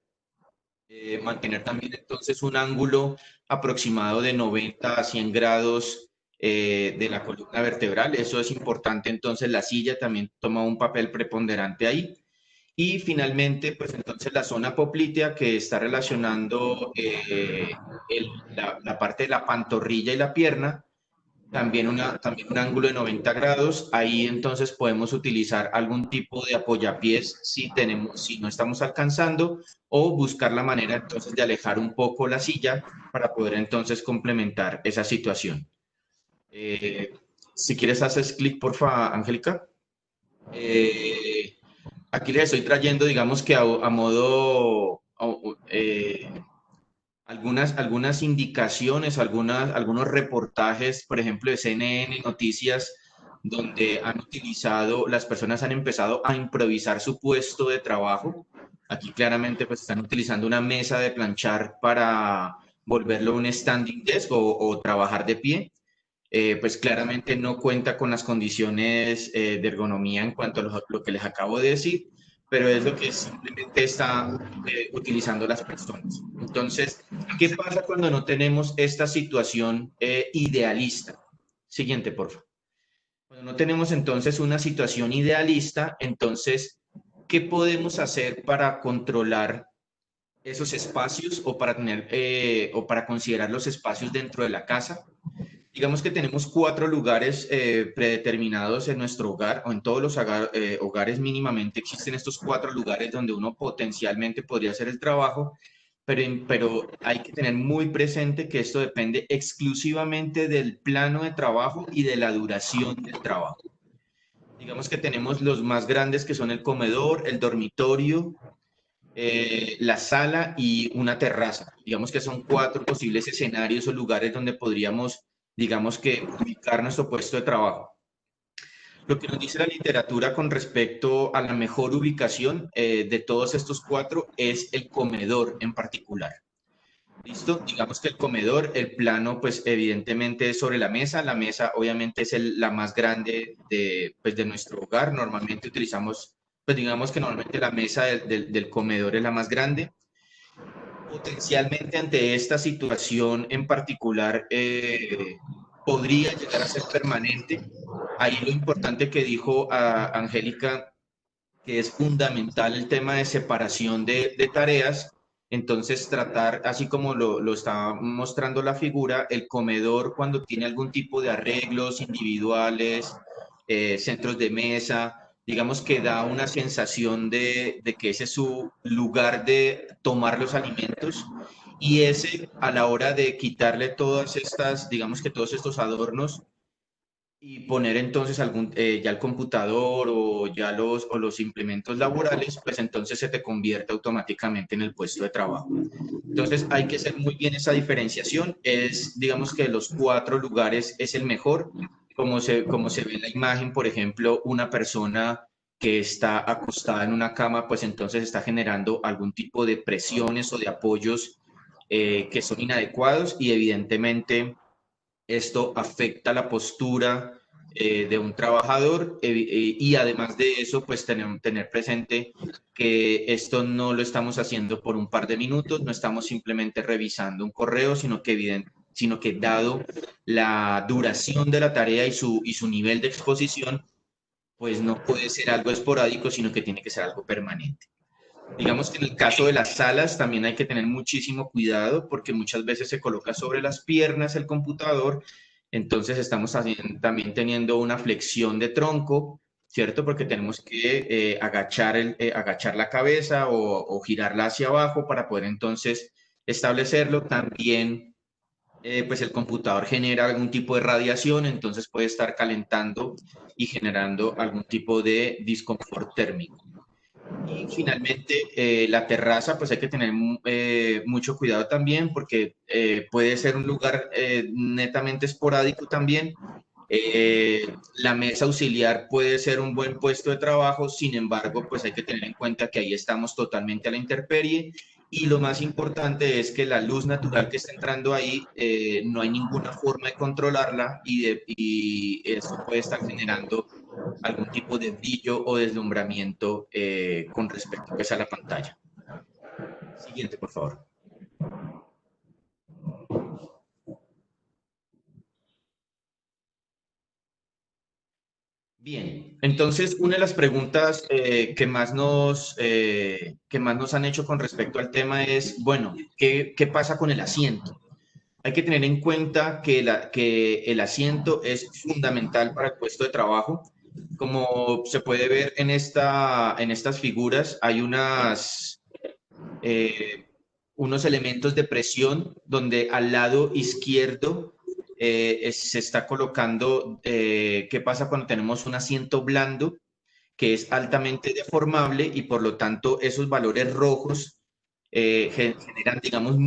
mantener también entonces un ángulo aproximado de 90 a 100 grados de la columna vertebral. Eso es importante, entonces la silla también toma un papel preponderante ahí. Y finalmente, pues entonces la zona poplitea que está relacionando la parte de la pantorrilla y la pierna, también un ángulo de 90 grados. Ahí entonces podemos utilizar algún tipo de apoyapiés si no estamos alcanzando, o buscar la manera entonces de alejar un poco la silla para poder entonces complementar esa situación. Si quieres haces clic, porfa, Angélica. Aquí les estoy trayendo, digamos que a modo, algunas indicaciones, algunos reportajes, por ejemplo, de CNN Noticias, donde las personas han empezado a improvisar su puesto de trabajo. Aquí claramente pues están utilizando una mesa de planchar para volverlo un standing desk o trabajar de pie. Pues claramente no cuenta con las condiciones de ergonomía en cuanto a lo que les acabo de decir, pero es lo que simplemente están utilizando las personas. Entonces, ¿qué pasa cuando no tenemos esta situación idealista? Siguiente, por favor. Cuando no tenemos entonces una situación idealista, entonces, ¿qué podemos hacer para controlar esos espacios o para o para considerar los espacios dentro de la casa? Digamos que tenemos 4 lugares predeterminados en nuestro hogar, o en todos los hogares mínimamente existen estos 4 lugares donde uno potencialmente podría hacer el trabajo, pero hay que tener muy presente que esto depende exclusivamente del plano de trabajo y de la duración del trabajo. Digamos que tenemos los más grandes, que son el comedor, el dormitorio, la sala y una terraza. Digamos que son 4 posibles escenarios o lugares donde podríamos, digamos que, ubicar nuestro puesto de trabajo. Lo que nos dice la literatura con respecto a la mejor ubicación de todos estos 4 es el comedor en particular. ¿Listo? Digamos que el comedor, el plano, pues evidentemente es sobre la mesa. La mesa obviamente es la más grande pues, de nuestro hogar. Normalmente utilizamos, pues digamos que normalmente la mesa del comedor es la más grande. Potencialmente ante esta situación en particular podría llegar a ser permanente. Ahí lo importante que dijo Angélica, que es fundamental el tema de separación de tareas. Entonces, tratar, así como lo está mostrando la figura, el comedor cuando tiene algún tipo de arreglos individuales, centros de mesa, digamos que da una sensación de que ese es su lugar de tomar los alimentos, y ese a la hora de quitarle todas estas, digamos que todos estos adornos, y poner entonces ya el computador o ya los implementos laborales, pues entonces se te convierte automáticamente en el puesto de trabajo. Entonces hay que hacer muy bien esa diferenciación. Digamos que de los 4 lugares es el mejor. Como se ve en la imagen, por ejemplo, una persona que está acostada en una cama, pues entonces está generando algún tipo de presiones o de apoyos que son inadecuados, y evidentemente esto afecta la postura de un trabajador, y además de eso, pues tener presente que esto no lo estamos haciendo por un par de minutos, no estamos simplemente revisando un correo, sino que dado la duración de la tarea y su nivel de exposición, pues no puede ser algo esporádico, sino que tiene que ser algo permanente. Digamos que en el caso de las salas también hay que tener muchísimo cuidado, porque muchas veces se coloca sobre las piernas el computador, entonces estamos también teniendo una flexión de tronco, ¿cierto? Porque tenemos que agachar la cabeza o girarla hacia abajo para poder entonces establecerlo. También pues el computador genera algún tipo de radiación, entonces puede estar calentando y generando algún tipo de disconfort térmico. Y finalmente, la terraza, pues hay que tener mucho cuidado también, porque puede ser un lugar netamente esporádico también. La mesa auxiliar puede ser un buen puesto de trabajo, sin embargo, pues hay que tener en cuenta que ahí estamos totalmente a la intemperie, y lo más importante es que la luz natural que está entrando ahí no hay ninguna forma de controlarla, y eso puede estar generando algún tipo de brillo o deslumbramiento con respecto pues, a la pantalla. Siguiente, por favor. Bien, entonces una de las preguntas que más nos han hecho con respecto al tema es, bueno, ¿qué pasa con el asiento? Hay que tener en cuenta que el asiento es fundamental para el puesto de trabajo. Como se puede ver en estas figuras, hay unos elementos de presión donde al lado izquierdo se está colocando qué pasa cuando tenemos un asiento blando que es altamente deformable y por lo tanto esos valores rojos generan, digamos,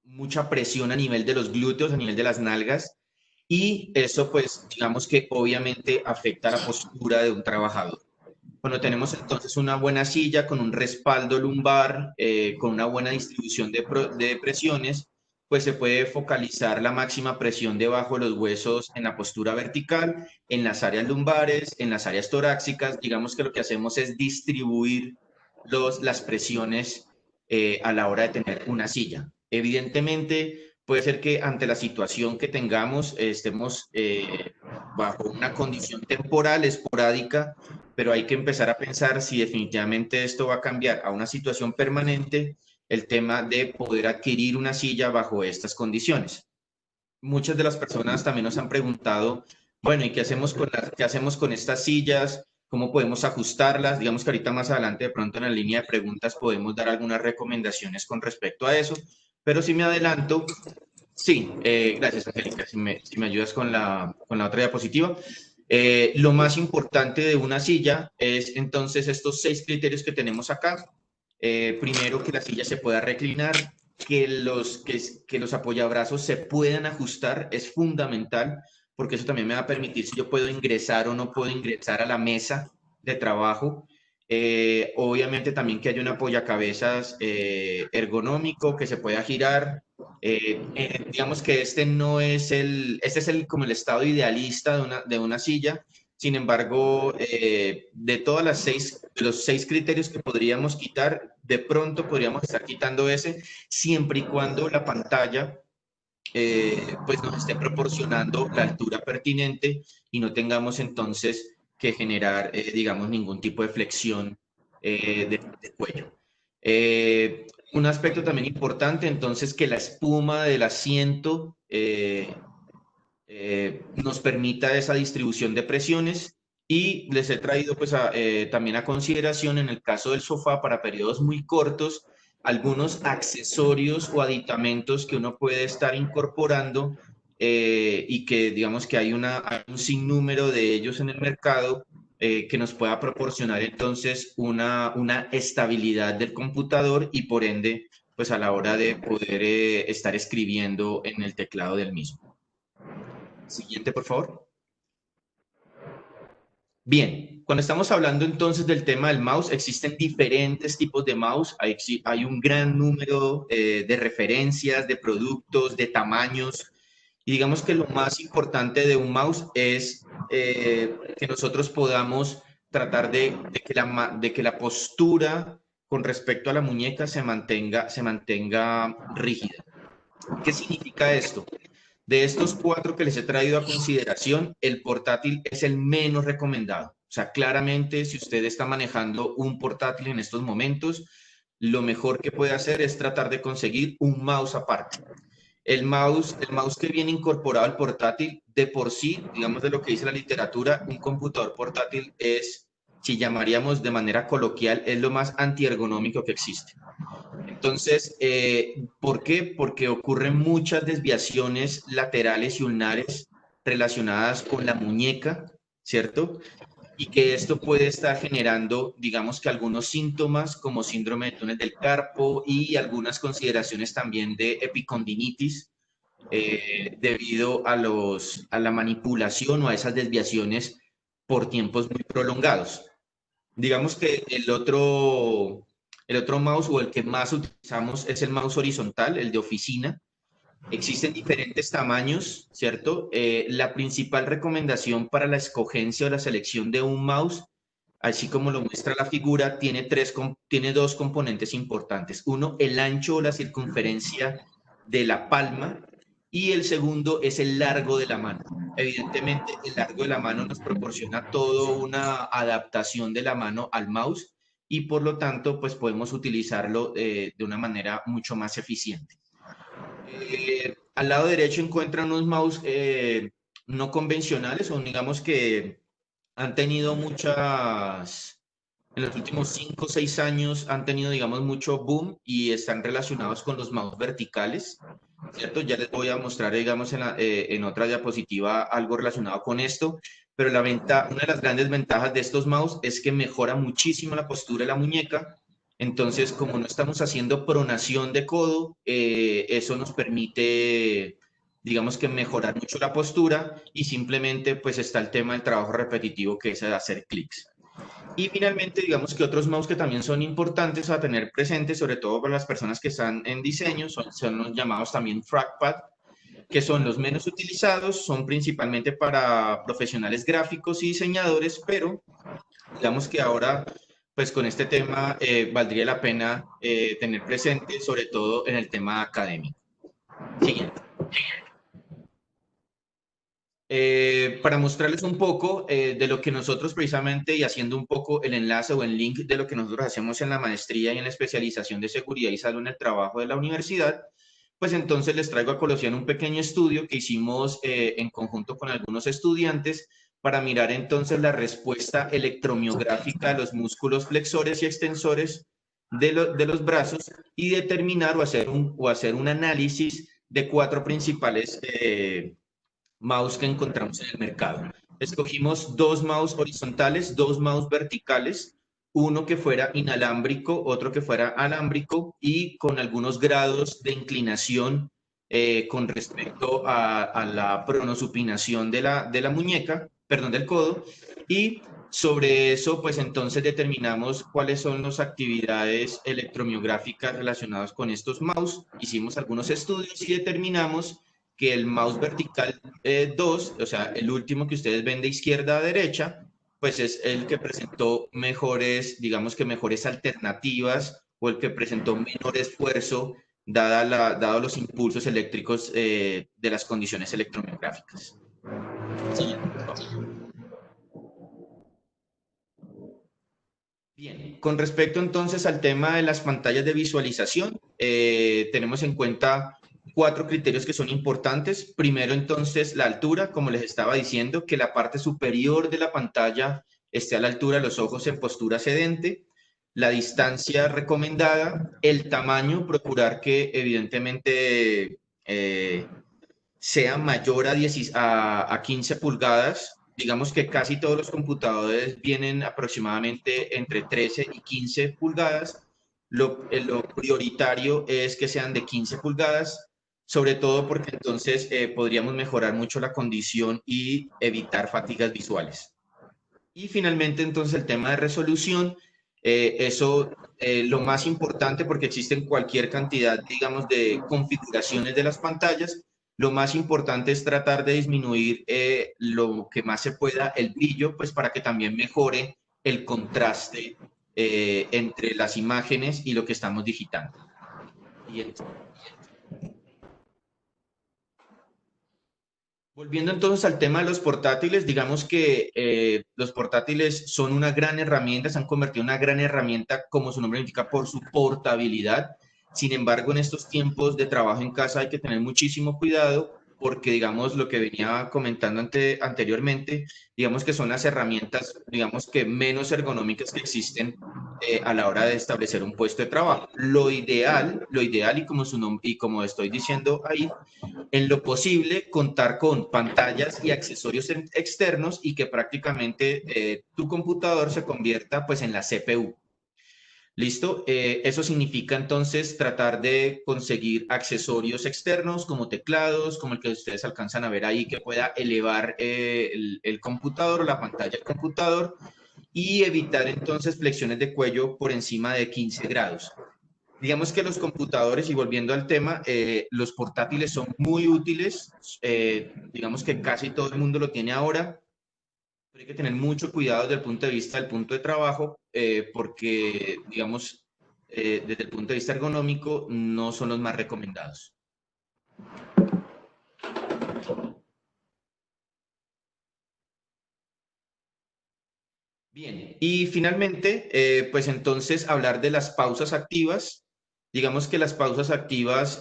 mucha presión a nivel de los glúteos, a nivel de las nalgas, y eso pues digamos que obviamente afecta la postura de un trabajador. Cuando tenemos entonces una buena silla con un respaldo lumbar, con una buena distribución de presiones, pues se puede focalizar la máxima presión debajo de los huesos en la postura vertical, en las áreas lumbares, en las áreas torácicas. Digamos que lo que hacemos es distribuir las presiones a la hora de tener una silla. Evidentemente, puede ser que ante la situación que tengamos estemos bajo una condición temporal, esporádica, pero hay que empezar a pensar si definitivamente esto va a cambiar a una situación permanente, el tema de poder adquirir una silla bajo estas condiciones. Muchas de las personas también nos han preguntado, bueno, ¿y qué hacemos con estas sillas? ¿Cómo podemos ajustarlas? Digamos que ahorita más adelante, de pronto en la línea de preguntas, podemos dar algunas recomendaciones con respecto a eso, pero si me adelanto, sí, gracias, Angélica, si me ayudas con la otra diapositiva. Lo más importante de una silla es entonces estos 6 criterios que tenemos acá. Primero, que la silla se pueda reclinar, que los apoyabrazos se puedan ajustar, es fundamental, porque eso también me va a permitir si yo puedo ingresar o no puedo ingresar a la mesa de trabajo. Obviamente también que haya un apoyacabezas ergonómico, que se pueda girar. Digamos que este es como el estado idealista de una silla. Sin embargo, de los 6 criterios que podríamos quitar, de pronto podríamos estar quitando ese, siempre y cuando la pantalla pues nos esté proporcionando la altura pertinente y no tengamos entonces que generar, digamos, ningún tipo de flexión de cuello. Un aspecto también importante, entonces, que la espuma del asiento nos permita esa distribución de presiones, y les he traído pues también a consideración en el caso del sofá para periodos muy cortos algunos accesorios o aditamentos que uno puede estar incorporando y que digamos que hay un sinnúmero de ellos en el mercado que nos pueda proporcionar entonces una estabilidad del computador y por ende pues a la hora de poder estar escribiendo en el teclado del mismo. Siguiente, por favor. Bien, cuando estamos hablando entonces del tema del mouse, existen diferentes tipos de mouse. Hay un gran número de referencias, de productos, de tamaños. Y digamos que lo más importante de un mouse es que nosotros podamos tratar de que la postura con respecto a la muñeca se mantenga rígida. ¿Qué significa esto? De estos 4 que les he traído a consideración, el portátil es el menos recomendado. O sea, claramente, si usted está manejando un portátil en estos momentos, lo mejor que puede hacer es tratar de conseguir un mouse aparte. El mouse que viene incorporado al portátil, de por sí, digamos de lo que dice la literatura, un computador portátil es, si llamaríamos de manera coloquial, es lo más antiergonómico que existe. Entonces, ¿por qué? Porque ocurren muchas desviaciones laterales y ulnares relacionadas con la muñeca, ¿cierto? Y que esto puede estar generando, digamos que algunos síntomas como síndrome de túnel del carpo y algunas consideraciones también de epicondilitis debido a la manipulación o a esas desviaciones por tiempos muy prolongados. Digamos que el otro mouse o el que más utilizamos es el mouse horizontal, el de oficina. Existen diferentes tamaños, ¿cierto? La principal recomendación para la escogencia o la selección de un mouse, así como lo muestra la figura, tiene 2 componentes importantes. Uno, el ancho o la circunferencia de la palma, y el segundo es el largo de la mano. Evidentemente, el largo de la mano nos proporciona toda una adaptación de la mano al mouse y por lo tanto, pues podemos utilizarlo de una manera mucho más eficiente. Al lado derecho encuentran unos mouse no convencionales, o digamos que han tenido muchas, en los últimos 5 o 6 años han tenido, digamos, mucho boom y están relacionados con los mouse verticales, ¿cierto? Ya les voy a mostrar, digamos, en otra diapositiva algo relacionado con esto, pero una de las grandes ventajas de estos mouse es que mejora muchísimo la postura de la muñeca. Entonces, como no estamos haciendo pronación de codo, eso nos permite, digamos que mejorar mucho la postura y simplemente pues está el tema del trabajo repetitivo que es hacer clics. Y finalmente, digamos que otros mouse que también son importantes a tener presentes, sobre todo para las personas que están en diseño, son los llamados también trackpad, que son los menos utilizados, son principalmente para profesionales gráficos y diseñadores, pero digamos que ahora, pues con este tema valdría la pena tener presente, sobre todo en el tema académico. Siguiente. Para mostrarles un poco de lo que nosotros precisamente, y haciendo un poco el enlace o el link de lo que nosotros hacemos en la maestría y en la especialización de seguridad y salud en el trabajo de la universidad, pues entonces les traigo a colación un pequeño estudio que hicimos en conjunto con algunos estudiantes para mirar entonces la respuesta electromiográfica de los músculos flexores y extensores de los brazos y determinar o hacer un análisis de 4 principales mouse que encontramos en el mercado. Escogimos 2 mouse horizontales, 2 mouse verticales, uno que fuera inalámbrico, otro que fuera alámbrico y con algunos grados de inclinación con respecto a la pronosupinación de la muñeca, perdón, del codo, y sobre eso, pues entonces determinamos cuáles son las actividades electromiográficas relacionadas con estos mouse. Hicimos algunos estudios y determinamos que el mouse vertical 2, o sea, el último que ustedes ven de izquierda a derecha, pues es el que presentó mejores, digamos que mejores alternativas o el que presentó menor esfuerzo dado los impulsos eléctricos de las condiciones electromiográficas. Siguiente, por favor. Bien, con respecto entonces al tema de las pantallas de visualización, tenemos en cuenta 4 criterios que son importantes. Primero, entonces, la altura, como les estaba diciendo, que la parte superior de la pantalla esté a la altura de los ojos en postura sedente. La distancia recomendada, el tamaño, procurar que evidentemente sea mayor a 15 pulgadas. Digamos que casi todos los computadores vienen aproximadamente entre 13 y 15 pulgadas. Lo prioritario es que sean de 15 pulgadas, sobre todo porque entonces podríamos mejorar mucho la condición y evitar fatigas visuales. Y finalmente, entonces, el tema de resolución, lo más importante, porque existen cualquier cantidad, digamos, de configuraciones de las pantallas, lo más importante es tratar de disminuir lo que más se pueda el brillo, pues para que también mejore el contraste entre las imágenes y lo que estamos digitando. Volviendo entonces al tema de los portátiles, digamos que los portátiles son una gran herramienta, se han convertido en una gran herramienta, como su nombre indica, por su portabilidad. Sin embargo, en estos tiempos de trabajo en casa hay que tener muchísimo cuidado porque, digamos, lo que venía comentando anteriormente, digamos que son las herramientas, digamos que menos ergonómicas que existen a la hora de establecer un puesto de trabajo. Lo ideal y como estoy diciendo ahí, en lo posible contar con pantallas y accesorios externos y que prácticamente tu computador se convierta pues en la CPU. ¿Listo? Eso significa entonces tratar de conseguir accesorios externos como teclados, como el que ustedes alcanzan a ver ahí, que pueda elevar el computador o la pantalla del computador y evitar entonces flexiones de cuello por encima de 15 grados. Digamos que los computadores, y volviendo al tema, los portátiles son muy útiles, digamos que casi todo el mundo lo tiene ahora, pero hay que tener mucho cuidado desde el punto de vista del punto de trabajo, porque, digamos, desde el punto de vista ergonómico, no son los más recomendados. Bien, y finalmente, pues entonces hablar de las pausas activas. Digamos que las pausas activas,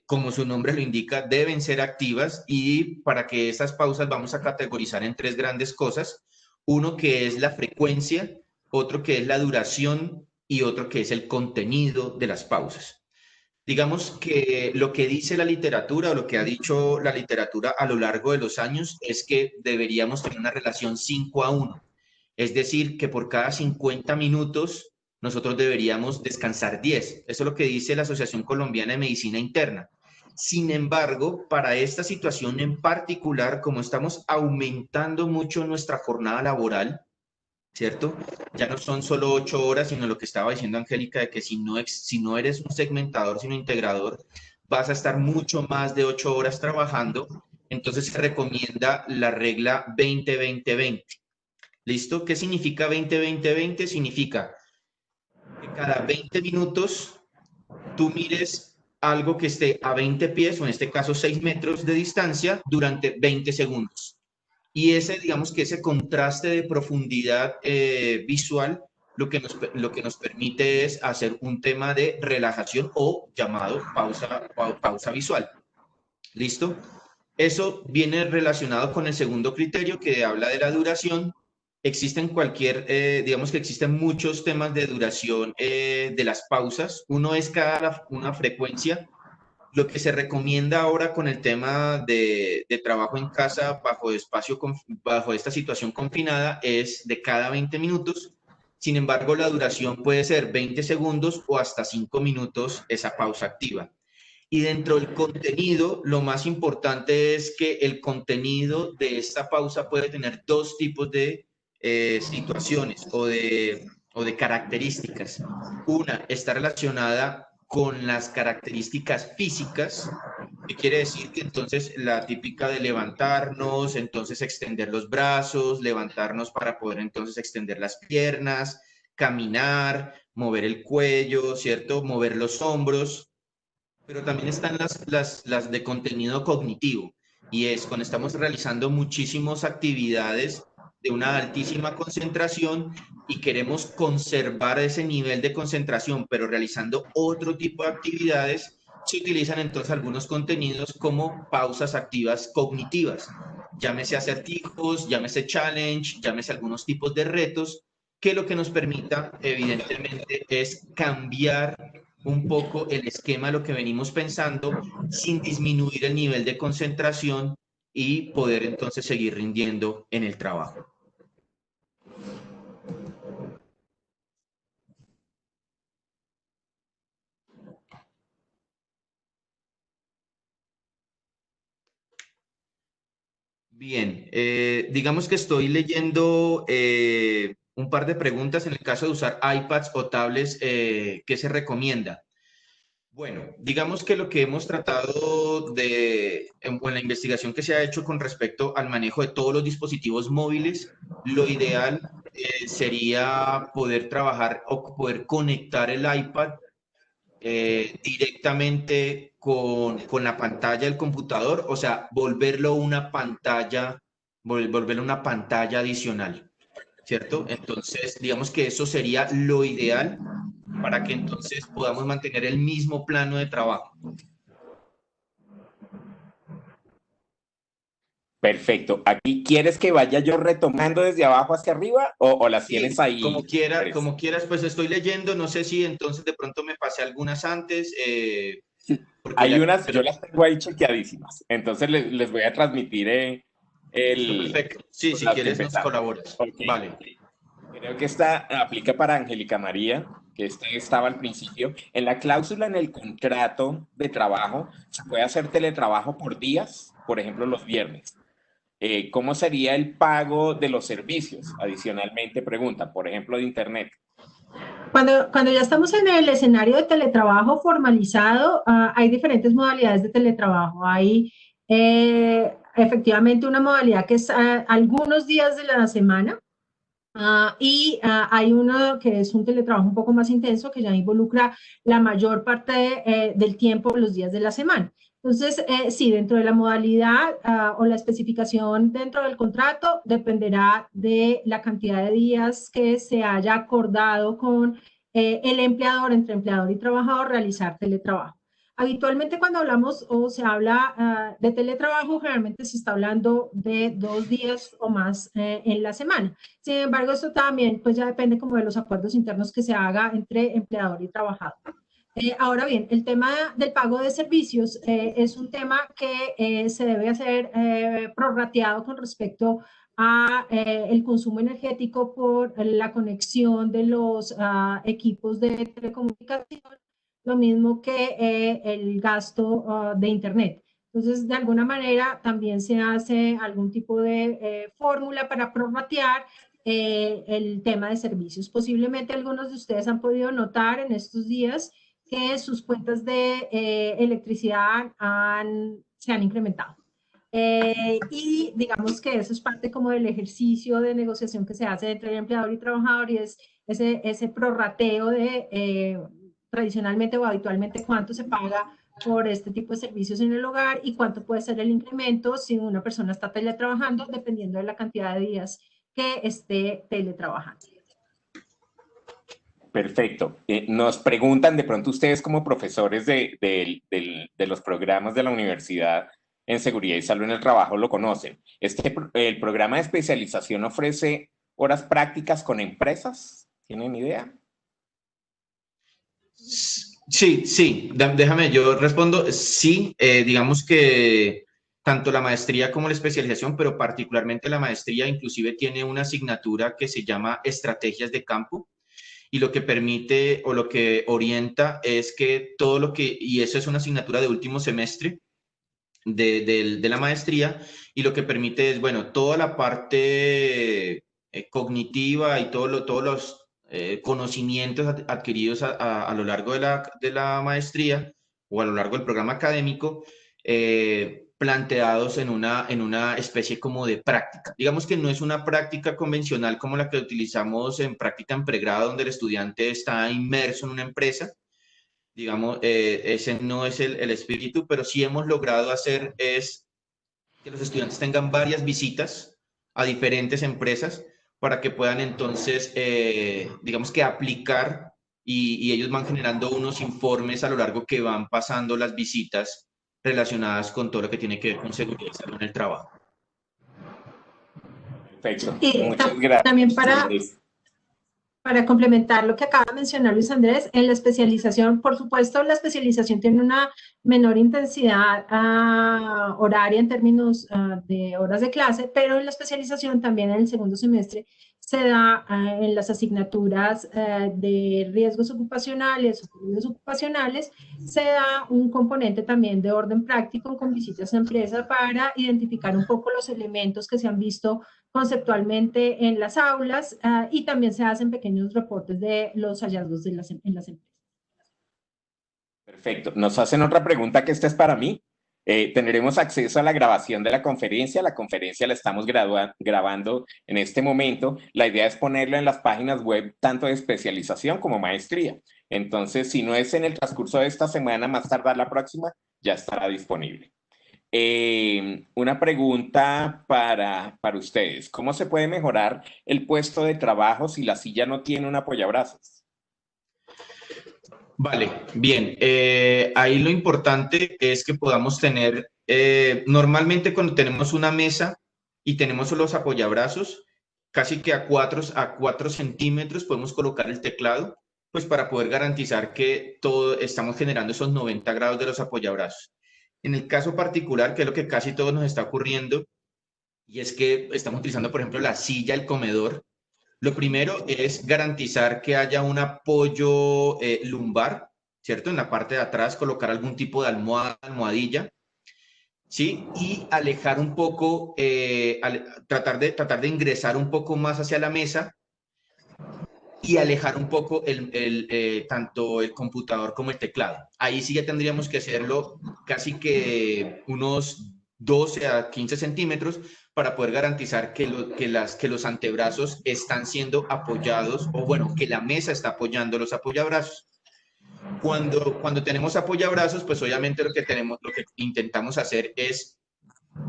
como su nombre lo indica, deben ser activas, y para que estas pausas vamos a categorizar en tres grandes cosas. Uno que es la frecuencia, otro que es la duración y otro que es el contenido de las pausas. Digamos que lo que dice la literatura o lo que ha dicho la literatura a lo largo de los años es que deberíamos tener una relación 5:1. Es decir, que por cada 50 minutos nosotros deberíamos descansar 10. Eso es lo que dice la Asociación Colombiana de Medicina Interna. Sin embargo, para esta situación en particular, como estamos aumentando mucho nuestra jornada laboral, ¿cierto? Ya no son solo 8 horas, sino lo que estaba diciendo Angélica, de que si no eres un segmentador, sino integrador, vas a estar mucho más de 8 horas trabajando. Entonces se recomienda la regla 20-20-20. ¿Listo? ¿Qué significa 20-20-20? Significa que cada 20 minutos tú mires algo que esté a 20 pies, o en este caso 6 metros de distancia, durante 20 segundos. Y digamos que ese contraste de profundidad visual lo que nos permite es hacer un tema de relajación o llamado pausa visual. ¿Listo? Eso viene relacionado con el segundo criterio, que habla de la duración. Digamos que existen muchos temas de duración de las pausas. Uno es una frecuencia. Lo que se recomienda ahora con el tema de trabajo en casa bajo esta situación confinada es de cada 20 minutos. Sin embargo, la duración puede ser 20 segundos o hasta 5 minutos esa pausa activa. Y dentro del contenido, lo más importante es que el contenido de esta pausa puede tener dos tipos de situaciones o de características. Una está relacionada con las características físicas, que quiere decir que entonces la típica de levantarnos, entonces extender los brazos, levantarnos para poder entonces extender las piernas, caminar, mover el cuello, ¿cierto? Mover los hombros. Pero también están las de contenido cognitivo, y es cuando estamos realizando muchísimas actividades de una altísima concentración y queremos conservar ese nivel de concentración, pero realizando otro tipo de actividades, se utilizan entonces algunos contenidos como pausas activas cognitivas, llámese acertijos, llámese challenge, llámese algunos tipos de retos, que lo que nos permita, evidentemente, es cambiar un poco el esquema de lo que venimos pensando sin disminuir el nivel de concentración y poder entonces seguir rindiendo en el trabajo. Bien, digamos que estoy leyendo un par de preguntas en el caso de usar iPads o tablets, ¿qué se recomienda? Bueno, digamos que lo que hemos tratado en la investigación que se ha hecho con respecto al manejo de todos los dispositivos móviles, lo ideal sería poder trabajar o poder conectar el iPad directamente con la pantalla del computador, o sea, volverlo una pantalla adicional, ¿cierto? Entonces, digamos que eso sería lo ideal para que entonces podamos mantener el mismo plano de trabajo. Perfecto. Aquí, ¿quieres que vaya yo retomando desde abajo hacia arriba o las Sí, tienes ahí? como quieras, pues estoy leyendo, no sé si entonces de pronto me pasé algunas antes. Hay unas, yo las tengo ahí chequeadísimas, entonces les voy a transmitir Perfecto. Sí, si quieres nos colaboras. Okay. Vale. Creo que esta aplica para Angélica María, que estaba al principio. En la cláusula en el contrato de trabajo, se puede hacer teletrabajo por días, por ejemplo, los viernes. ¿Cómo sería el pago de los servicios? Adicionalmente, pregunta, por ejemplo, de Internet. Cuando ya estamos en el escenario de teletrabajo formalizado, hay diferentes modalidades de teletrabajo. Hay efectivamente una modalidad que es algunos días de la semana, y hay uno que es un teletrabajo un poco más intenso, que ya involucra la mayor parte del tiempo, los días de la semana. Entonces, sí, dentro de la modalidad o la especificación dentro del contrato dependerá de la cantidad de días que se haya acordado con el empleador, entre empleador y trabajador, realizar teletrabajo. Habitualmente cuando hablamos o se habla de teletrabajo, generalmente se está hablando de 2 días o más en la semana. Sin embargo, esto también pues ya depende como de los acuerdos internos que se haga entre empleador y trabajador. Ahora bien, el tema del pago de servicios es un tema que se debe hacer prorrateado con respecto a el consumo energético por la conexión de los equipos de telecomunicación, lo mismo que el gasto de Internet. Entonces, de alguna manera, también se hace algún tipo de fórmula para prorratear el tema de servicios. Posiblemente algunos de ustedes han podido notar en estos días que sus cuentas de electricidad se han incrementado. Y digamos que eso es parte como del ejercicio de negociación que se hace entre el empleador y trabajador y es ese prorrateo de tradicionalmente o habitualmente cuánto se paga por este tipo de servicios en el hogar y cuánto puede ser el incremento si una persona está teletrabajando, dependiendo de la cantidad de días que esté teletrabajando. Perfecto. Nos preguntan de pronto ustedes como profesores de los programas de la universidad en seguridad y salud en el trabajo lo conocen. ¿El programa de especialización ofrece horas prácticas con empresas? ¿Tienen idea? Sí, déjame, yo respondo. Sí, digamos que tanto la maestría como la especialización, pero particularmente la maestría inclusive tiene una asignatura que se llama Estrategias de Campo. Y lo que permite o lo que orienta es que todo lo que, y eso es una asignatura de último semestre de la maestría, y lo que permite es, bueno, toda la parte cognitiva y todos los conocimientos adquiridos a lo largo de la maestría o a lo largo del programa académico, planteados en una especie como de práctica. Digamos que no es una práctica convencional como la que utilizamos en práctica en pregrado, donde el estudiante está inmerso en una empresa. Digamos, ese no es el espíritu, pero sí hemos logrado hacer es que los estudiantes tengan varias visitas a diferentes empresas para que puedan entonces, digamos que aplicar y ellos van generando unos informes a lo largo que van pasando las visitas relacionadas con todo lo que tiene que ver con seguridad y salud en el trabajo. Perfecto. Muchas gracias. También para complementar lo que acaba de mencionar Luis Andrés, en la especialización, por supuesto, la especialización tiene una menor intensidad horaria en términos de horas de clase, pero en la especialización también en el segundo semestre se da en las asignaturas de riesgos ocupacionales o riesgos ocupacionales, se da un componente también de orden práctico con visitas a empresa para identificar un poco los elementos que se han visto conceptualmente en las aulas y también se hacen pequeños reportes de los hallazgos en las empresas. Perfecto. Nos hacen otra pregunta que esta es para mí. ¿Tendremos acceso a la grabación de la conferencia? La conferencia la estamos grabando en este momento. La idea es ponerlo en las páginas web tanto de especialización como maestría. Entonces, si no es en el transcurso de esta semana, más tardar la próxima, ya estará disponible. Una pregunta para ustedes. ¿Cómo se puede mejorar el puesto de trabajo si la silla no tiene un apoyabrazos? Vale, bien. Ahí lo importante es que podamos tener, normalmente cuando tenemos una mesa y tenemos los apoyabrazos, casi que a 4 centímetros podemos colocar el teclado, pues para poder garantizar que estamos generando esos 90 grados de los apoyabrazos. En el caso particular, que es lo que casi todo nos está ocurriendo, y es que estamos utilizando, por ejemplo, la silla, el comedor. Lo primero es garantizar que haya un apoyo lumbar, ¿cierto? En la parte de atrás, colocar algún tipo de almohadilla, ¿sí? Y alejar un poco, tratar de ingresar un poco más hacia la mesa y alejar un poco tanto el computador como el teclado. Ahí sí ya tendríamos que hacerlo casi que unos 12 a 15 centímetros para poder garantizar que los antebrazos están siendo apoyados, o bueno, que la mesa está apoyando los apoyabrazos. Cuando tenemos apoyabrazos, pues obviamente lo que intentamos hacer es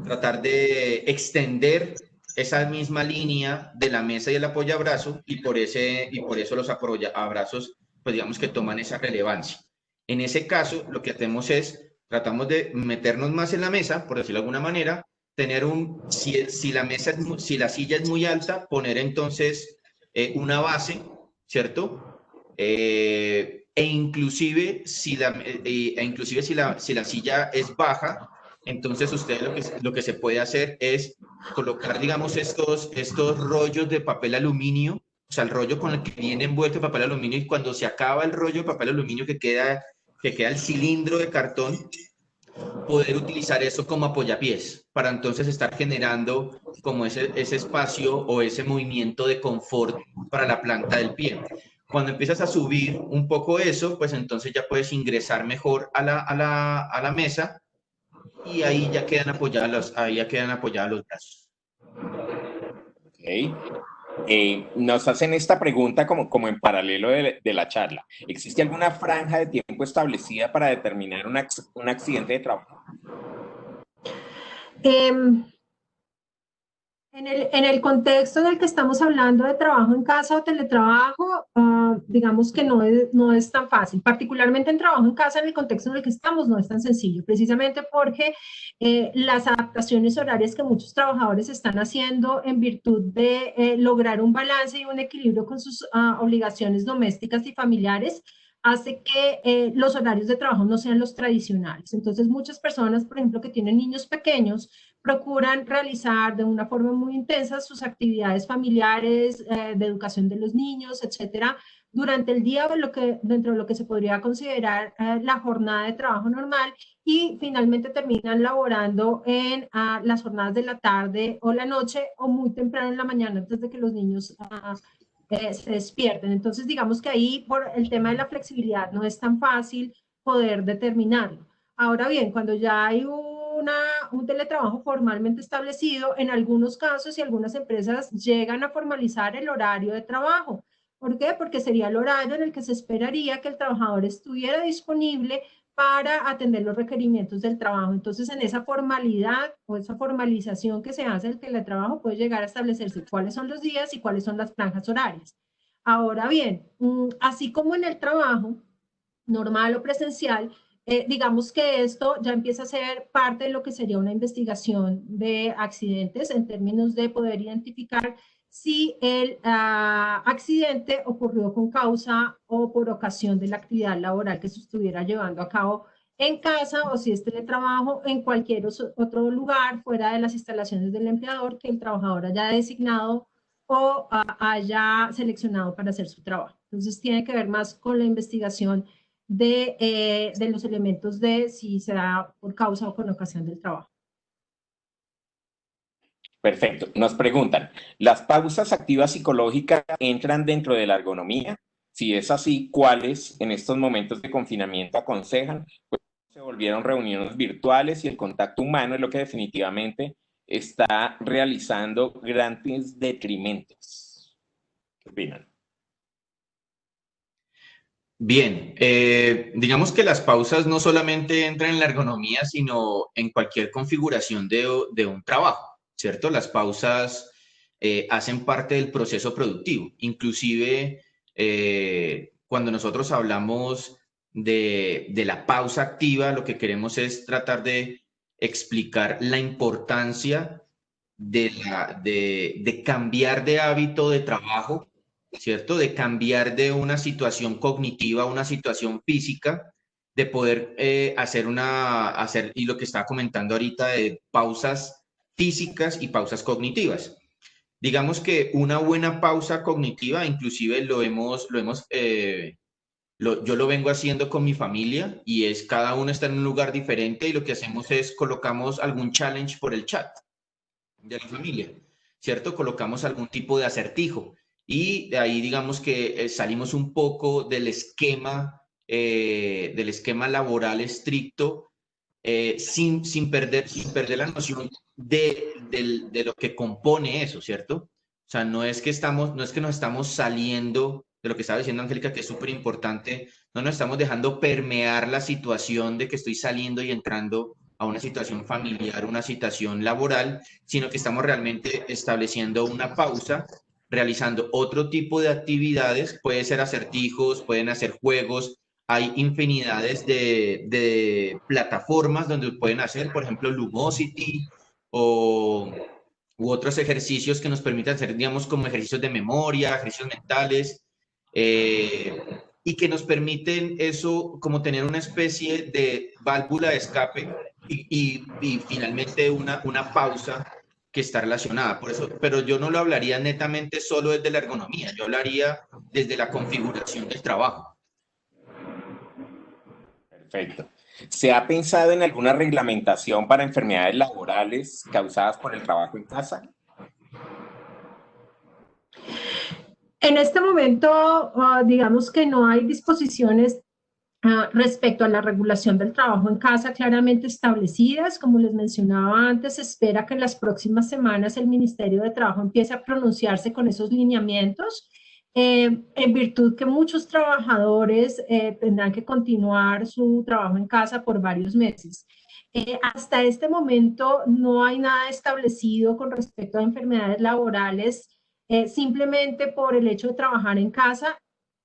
tratar de extender esa misma línea de la mesa y el apoyabrazo, y por eso los apoyabrazos, pues digamos que toman esa relevancia. En ese caso, lo que hacemos es, tratamos de meternos más en la mesa, por decirlo de alguna manera, tener si la silla es muy alta, poner entonces una base, ¿cierto? Inclusive si la silla es baja, entonces ustedes lo que se puede hacer es colocar, digamos, estos rollos de papel aluminio, o sea, el rollo con el que viene envuelto el papel aluminio, y cuando se acaba el rollo de papel aluminio que queda el cilindro de cartón, poder utilizar eso como apoyapiés, para entonces estar generando como ese espacio o ese movimiento de confort para la planta del pie. Cuando empiezas a subir un poco eso, pues entonces ya puedes ingresar mejor a la mesa, y ahí ya quedan apoyados los brazos. Okay. Nos hacen esta pregunta como en paralelo de la charla. ¿Existe alguna franja de tiempo establecida para determinar un accidente de trabajo? En el contexto en el que estamos hablando de trabajo en casa o teletrabajo, digamos que no es tan fácil. Particularmente en trabajo en casa, en el contexto en el que estamos, no es tan sencillo, precisamente porque las adaptaciones horarias que muchos trabajadores están haciendo en virtud de lograr un balance y un equilibrio con sus obligaciones domésticas y familiares, hace que los horarios de trabajo no sean los tradicionales. Entonces, muchas personas, por ejemplo, que tienen niños pequeños, procuran realizar de una forma muy intensa sus actividades familiares, de educación de los niños, etcétera, durante el día, dentro de lo que se podría considerar la jornada de trabajo normal, y finalmente terminan laborando en las jornadas de la tarde o la noche, o muy temprano en la mañana, antes de que los niños se despierten. Entonces, digamos que ahí, por el tema de la flexibilidad, no es tan fácil poder determinarlo. Ahora bien, cuando ya hay un teletrabajo formalmente establecido, en algunos casos y algunas empresas llegan a formalizar el horario de trabajo. ¿Por qué? Porque sería el horario en el que se esperaría que el trabajador estuviera disponible para atender los requerimientos del trabajo. Entonces, en esa formalidad o esa formalización que se hace del teletrabajo, puede llegar a establecerse cuáles son los días y cuáles son las franjas horarias. Ahora bien, así como en el trabajo normal o presencial, digamos que esto ya empieza a ser parte de lo que sería una investigación de accidentes, en términos de poder identificar si el accidente ocurrió con causa o por ocasión de la actividad laboral que se estuviera llevando a cabo en casa, o si es teletrabajo en cualquier otro lugar fuera de las instalaciones del empleador que el trabajador haya designado o haya seleccionado para hacer su trabajo. Entonces tiene que ver más con la investigación de los elementos de si se da por causa o con ocasión del trabajo. Perfecto. Nos preguntan, ¿las pausas activas psicológicas entran dentro de la ergonomía? Si es así, ¿cuáles en estos momentos de confinamiento aconsejan? Pues se volvieron reuniones virtuales y el contacto humano es lo que definitivamente está realizando grandes detrimentos. ¿Qué opinan? Bien, digamos que las pausas no solamente entran en la ergonomía, sino en cualquier configuración de un trabajo, ¿cierto? Las pausas hacen parte del proceso productivo. Inclusive, cuando nosotros hablamos de la pausa activa, lo que queremos es tratar de explicar la importancia de cambiar de hábito de trabajo, ¿cierto? De cambiar de una situación cognitiva a una situación física, de poder hacer, y lo que estaba comentando ahorita, de pausas físicas y pausas cognitivas. Digamos que una buena pausa cognitiva, inclusive yo lo vengo haciendo con mi familia, y es cada uno está en un lugar diferente, y lo que hacemos es colocamos algún challenge por el chat de la familia, ¿cierto? Colocamos algún tipo de acertijo, y de ahí digamos que salimos un poco del esquema laboral estricto, sin perder la noción de lo que compone eso, ¿cierto? O sea, no es que nos estamos saliendo de lo que estaba diciendo Angélica, que es súper importante. No nos estamos dejando permear la situación de que estoy saliendo y entrando a una situación familiar, una situación laboral, sino que estamos realmente estableciendo una pausa, realizando otro tipo de actividades, puede ser acertijos, pueden hacer juegos, hay infinidades de plataformas donde pueden hacer, por ejemplo, Lumosity o u otros ejercicios que nos permitan hacer, digamos, como ejercicios de memoria, ejercicios mentales, y que nos permiten eso, como tener una especie de válvula de escape y finalmente una pausa que está relacionada. Por eso, pero yo no lo hablaría netamente solo desde la ergonomía, yo hablaría desde la configuración del trabajo. Perfecto. ¿Se ha pensado en alguna reglamentación para enfermedades laborales causadas por el trabajo en casa? En este momento, digamos que no hay disposiciones respecto a la regulación del trabajo en casa claramente establecidas. Como les mencionaba antes, se espera que en las próximas semanas el Ministerio de Trabajo empiece a pronunciarse con esos lineamientos, en virtud que muchos trabajadores tendrán que continuar su trabajo en casa por varios meses. Hasta este momento no hay nada establecido con respecto a enfermedades laborales, simplemente por el hecho de trabajar en casa.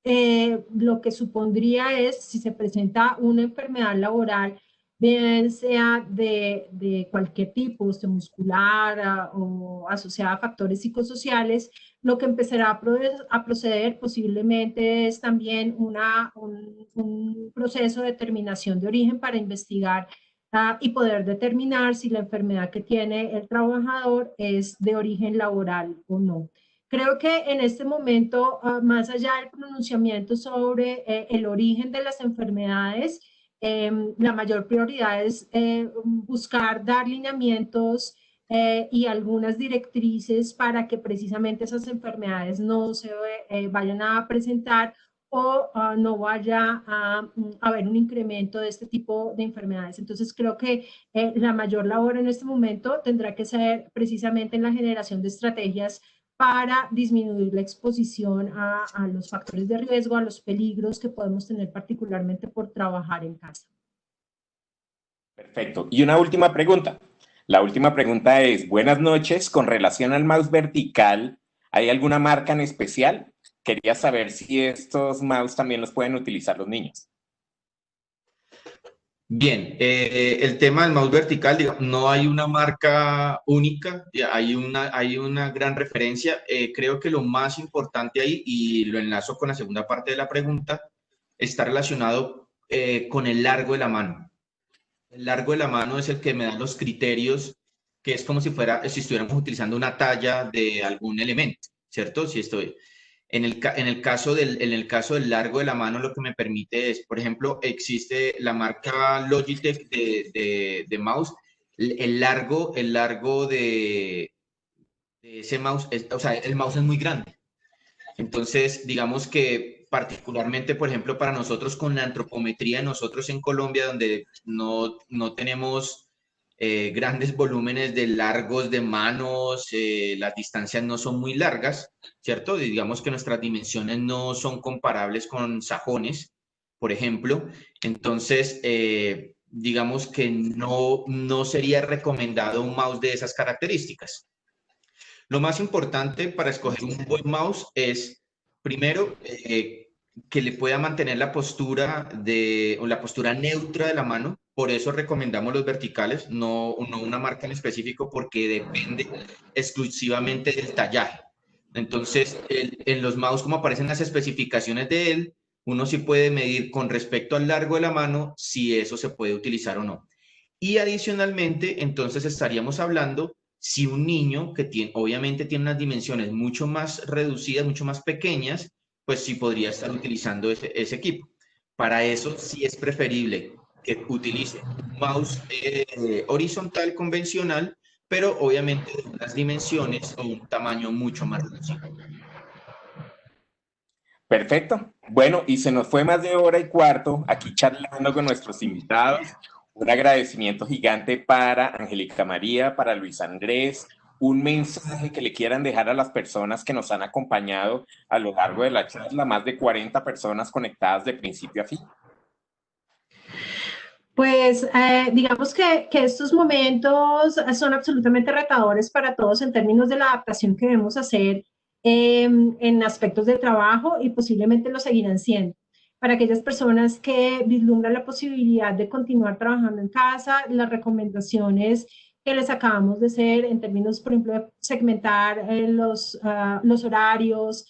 Lo que supondría es, si se presenta una enfermedad laboral, bien sea de cualquier tipo, muscular o asociada a factores psicosociales, lo que empezará a proceder posiblemente es también un proceso de determinación de origen para investigar y poder determinar si la enfermedad que tiene el trabajador es de origen laboral o no. Creo que en este momento, más allá del pronunciamiento sobre el origen de las enfermedades, la mayor prioridad es buscar dar lineamientos y algunas directrices para que precisamente esas enfermedades no se vayan a presentar o no vaya a haber un incremento de este tipo de enfermedades. Entonces creo que la mayor labor en este momento tendrá que ser precisamente en la generación de estrategias para disminuir la exposición a los factores de riesgo, a los peligros que podemos tener particularmente por trabajar en casa. Perfecto. Y una última pregunta. La última pregunta es, buenas noches, con relación al mouse vertical, ¿hay alguna marca en especial? Quería saber si estos mouse también los pueden utilizar los niños. Bien, el tema del mouse vertical, digamos, no hay una marca única, hay una gran referencia. Creo que lo más importante ahí, y lo enlazo con la segunda parte de la pregunta, está relacionado con el largo de la mano. El largo de la mano es el que me da los criterios, que es como si estuviéramos utilizando una talla de algún elemento, ¿cierto? Si estoy... En el caso del largo de la mano, lo que me permite es, por ejemplo, existe la marca Logitech de mouse, el largo de ese mouse, o sea, el mouse es muy grande. Entonces, digamos que particularmente, por ejemplo, para nosotros con la antropometría, nosotros en Colombia, donde no tenemos grandes volúmenes de largos de manos, las distancias no son muy largas, ¿cierto? Digamos que nuestras dimensiones no son comparables con sajones, por ejemplo. Entonces, digamos que no sería recomendado un mouse de esas características. Lo más importante para escoger un buen mouse es, primero, que le pueda mantener la postura neutra de la mano. Por eso recomendamos los verticales, no una marca en específico, porque depende exclusivamente del tallaje. Entonces, en los mouse, como aparecen las especificaciones de él, uno sí puede medir con respecto al largo de la mano si eso se puede utilizar o no. Y adicionalmente, entonces estaríamos hablando si un niño que obviamente tiene unas dimensiones mucho más reducidas, mucho más pequeñas, pues sí podría estar utilizando ese equipo. Para eso sí es preferible que utilice un mouse horizontal convencional, pero obviamente de unas dimensiones o un tamaño mucho más reducido. Perfecto. Bueno, y se nos fue más de hora y cuarto aquí charlando con nuestros invitados. Un agradecimiento gigante para Angélica María, para Luis Andrés, un mensaje que le quieran dejar a las personas que nos han acompañado a lo largo de la charla, más de 40 personas conectadas de principio a fin. Pues digamos que estos momentos son absolutamente retadores para todos en términos de la adaptación que debemos hacer en aspectos de trabajo y posiblemente lo seguirán siendo. Para aquellas personas que vislumbran la posibilidad de continuar trabajando en casa, las recomendaciones que les acabamos de hacer en términos, por ejemplo, de segmentar los horarios,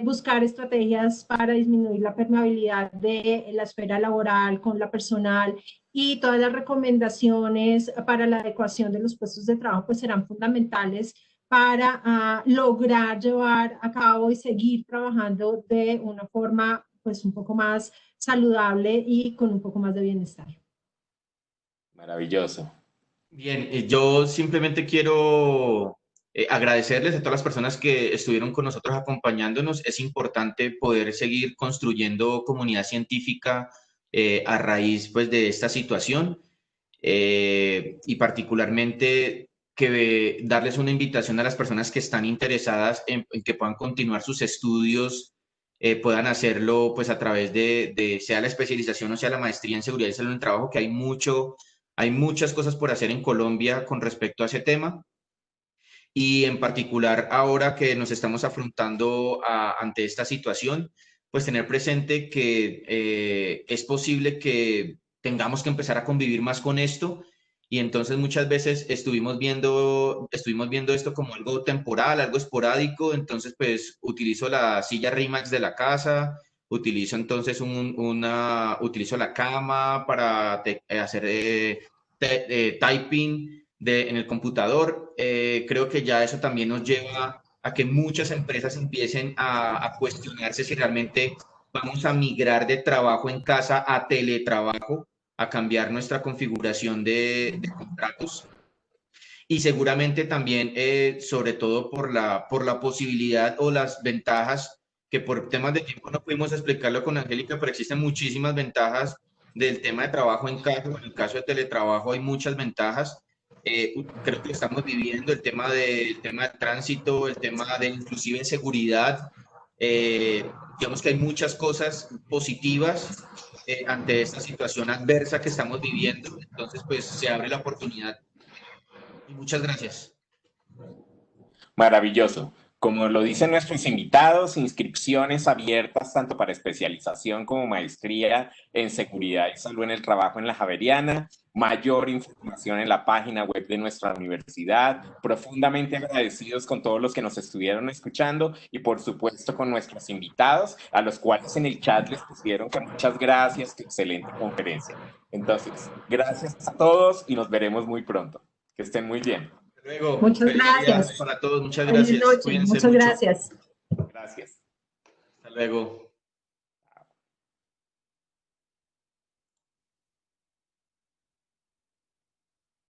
buscar estrategias para disminuir la permeabilidad de la esfera laboral con la personal, y todas las recomendaciones para la adecuación de los puestos de trabajo pues serán fundamentales para lograr llevar a cabo y seguir trabajando de una forma pues un poco más saludable y con un poco más de bienestar. Maravilloso. Bien, yo simplemente quiero agradecerles a todas las personas que estuvieron con nosotros acompañándonos. Es importante poder seguir construyendo comunidad científica a raíz pues, de esta situación y particularmente darles una invitación a las personas que están interesadas en que puedan continuar sus estudios, puedan hacerlo pues a través de sea la especialización o sea la maestría en seguridad y salud en el trabajo, que hay muchas cosas por hacer en Colombia con respecto a ese tema. Y en particular ahora que nos estamos afrontando ante esta situación, pues tener presente que es posible que tengamos que empezar a convivir más con esto y entonces muchas veces estuvimos viendo esto como algo temporal, algo esporádico, entonces pues utilizo la silla Rimax de la casa, utilizo entonces utilizo la cama para hacer typing en el computador. Creo que ya eso también nos lleva a que muchas empresas empiecen a cuestionarse si realmente vamos a migrar de trabajo en casa a teletrabajo, a cambiar nuestra configuración de contratos. Y seguramente también, sobre todo por la posibilidad o las ventajas, que por temas de tiempo no pudimos explicarlo con Angélica, pero existen muchísimas ventajas del tema de trabajo en casa. En el caso de teletrabajo hay muchas ventajas. Creo que estamos viviendo el tema del tránsito, el tema de inclusive seguridad. Digamos que hay muchas cosas positivas ante esta situación adversa que estamos viviendo. Entonces, pues se abre la oportunidad. Y muchas gracias. Maravilloso. Como lo dicen nuestros invitados, inscripciones abiertas tanto para especialización como maestría en seguridad y salud en el trabajo en la Javeriana. Mayor información en la página web de nuestra universidad. Profundamente agradecidos con todos los que nos estuvieron escuchando y por supuesto con nuestros invitados, a los cuales en el chat les pusieron que muchas gracias, que excelente conferencia. Entonces, gracias a todos y nos veremos muy pronto. Que estén muy bien. Luego, muchas gracias para todos, muchas Feliz gracias. noche. Cuídense Muchas mucho. gracias. Gracias. Hasta luego.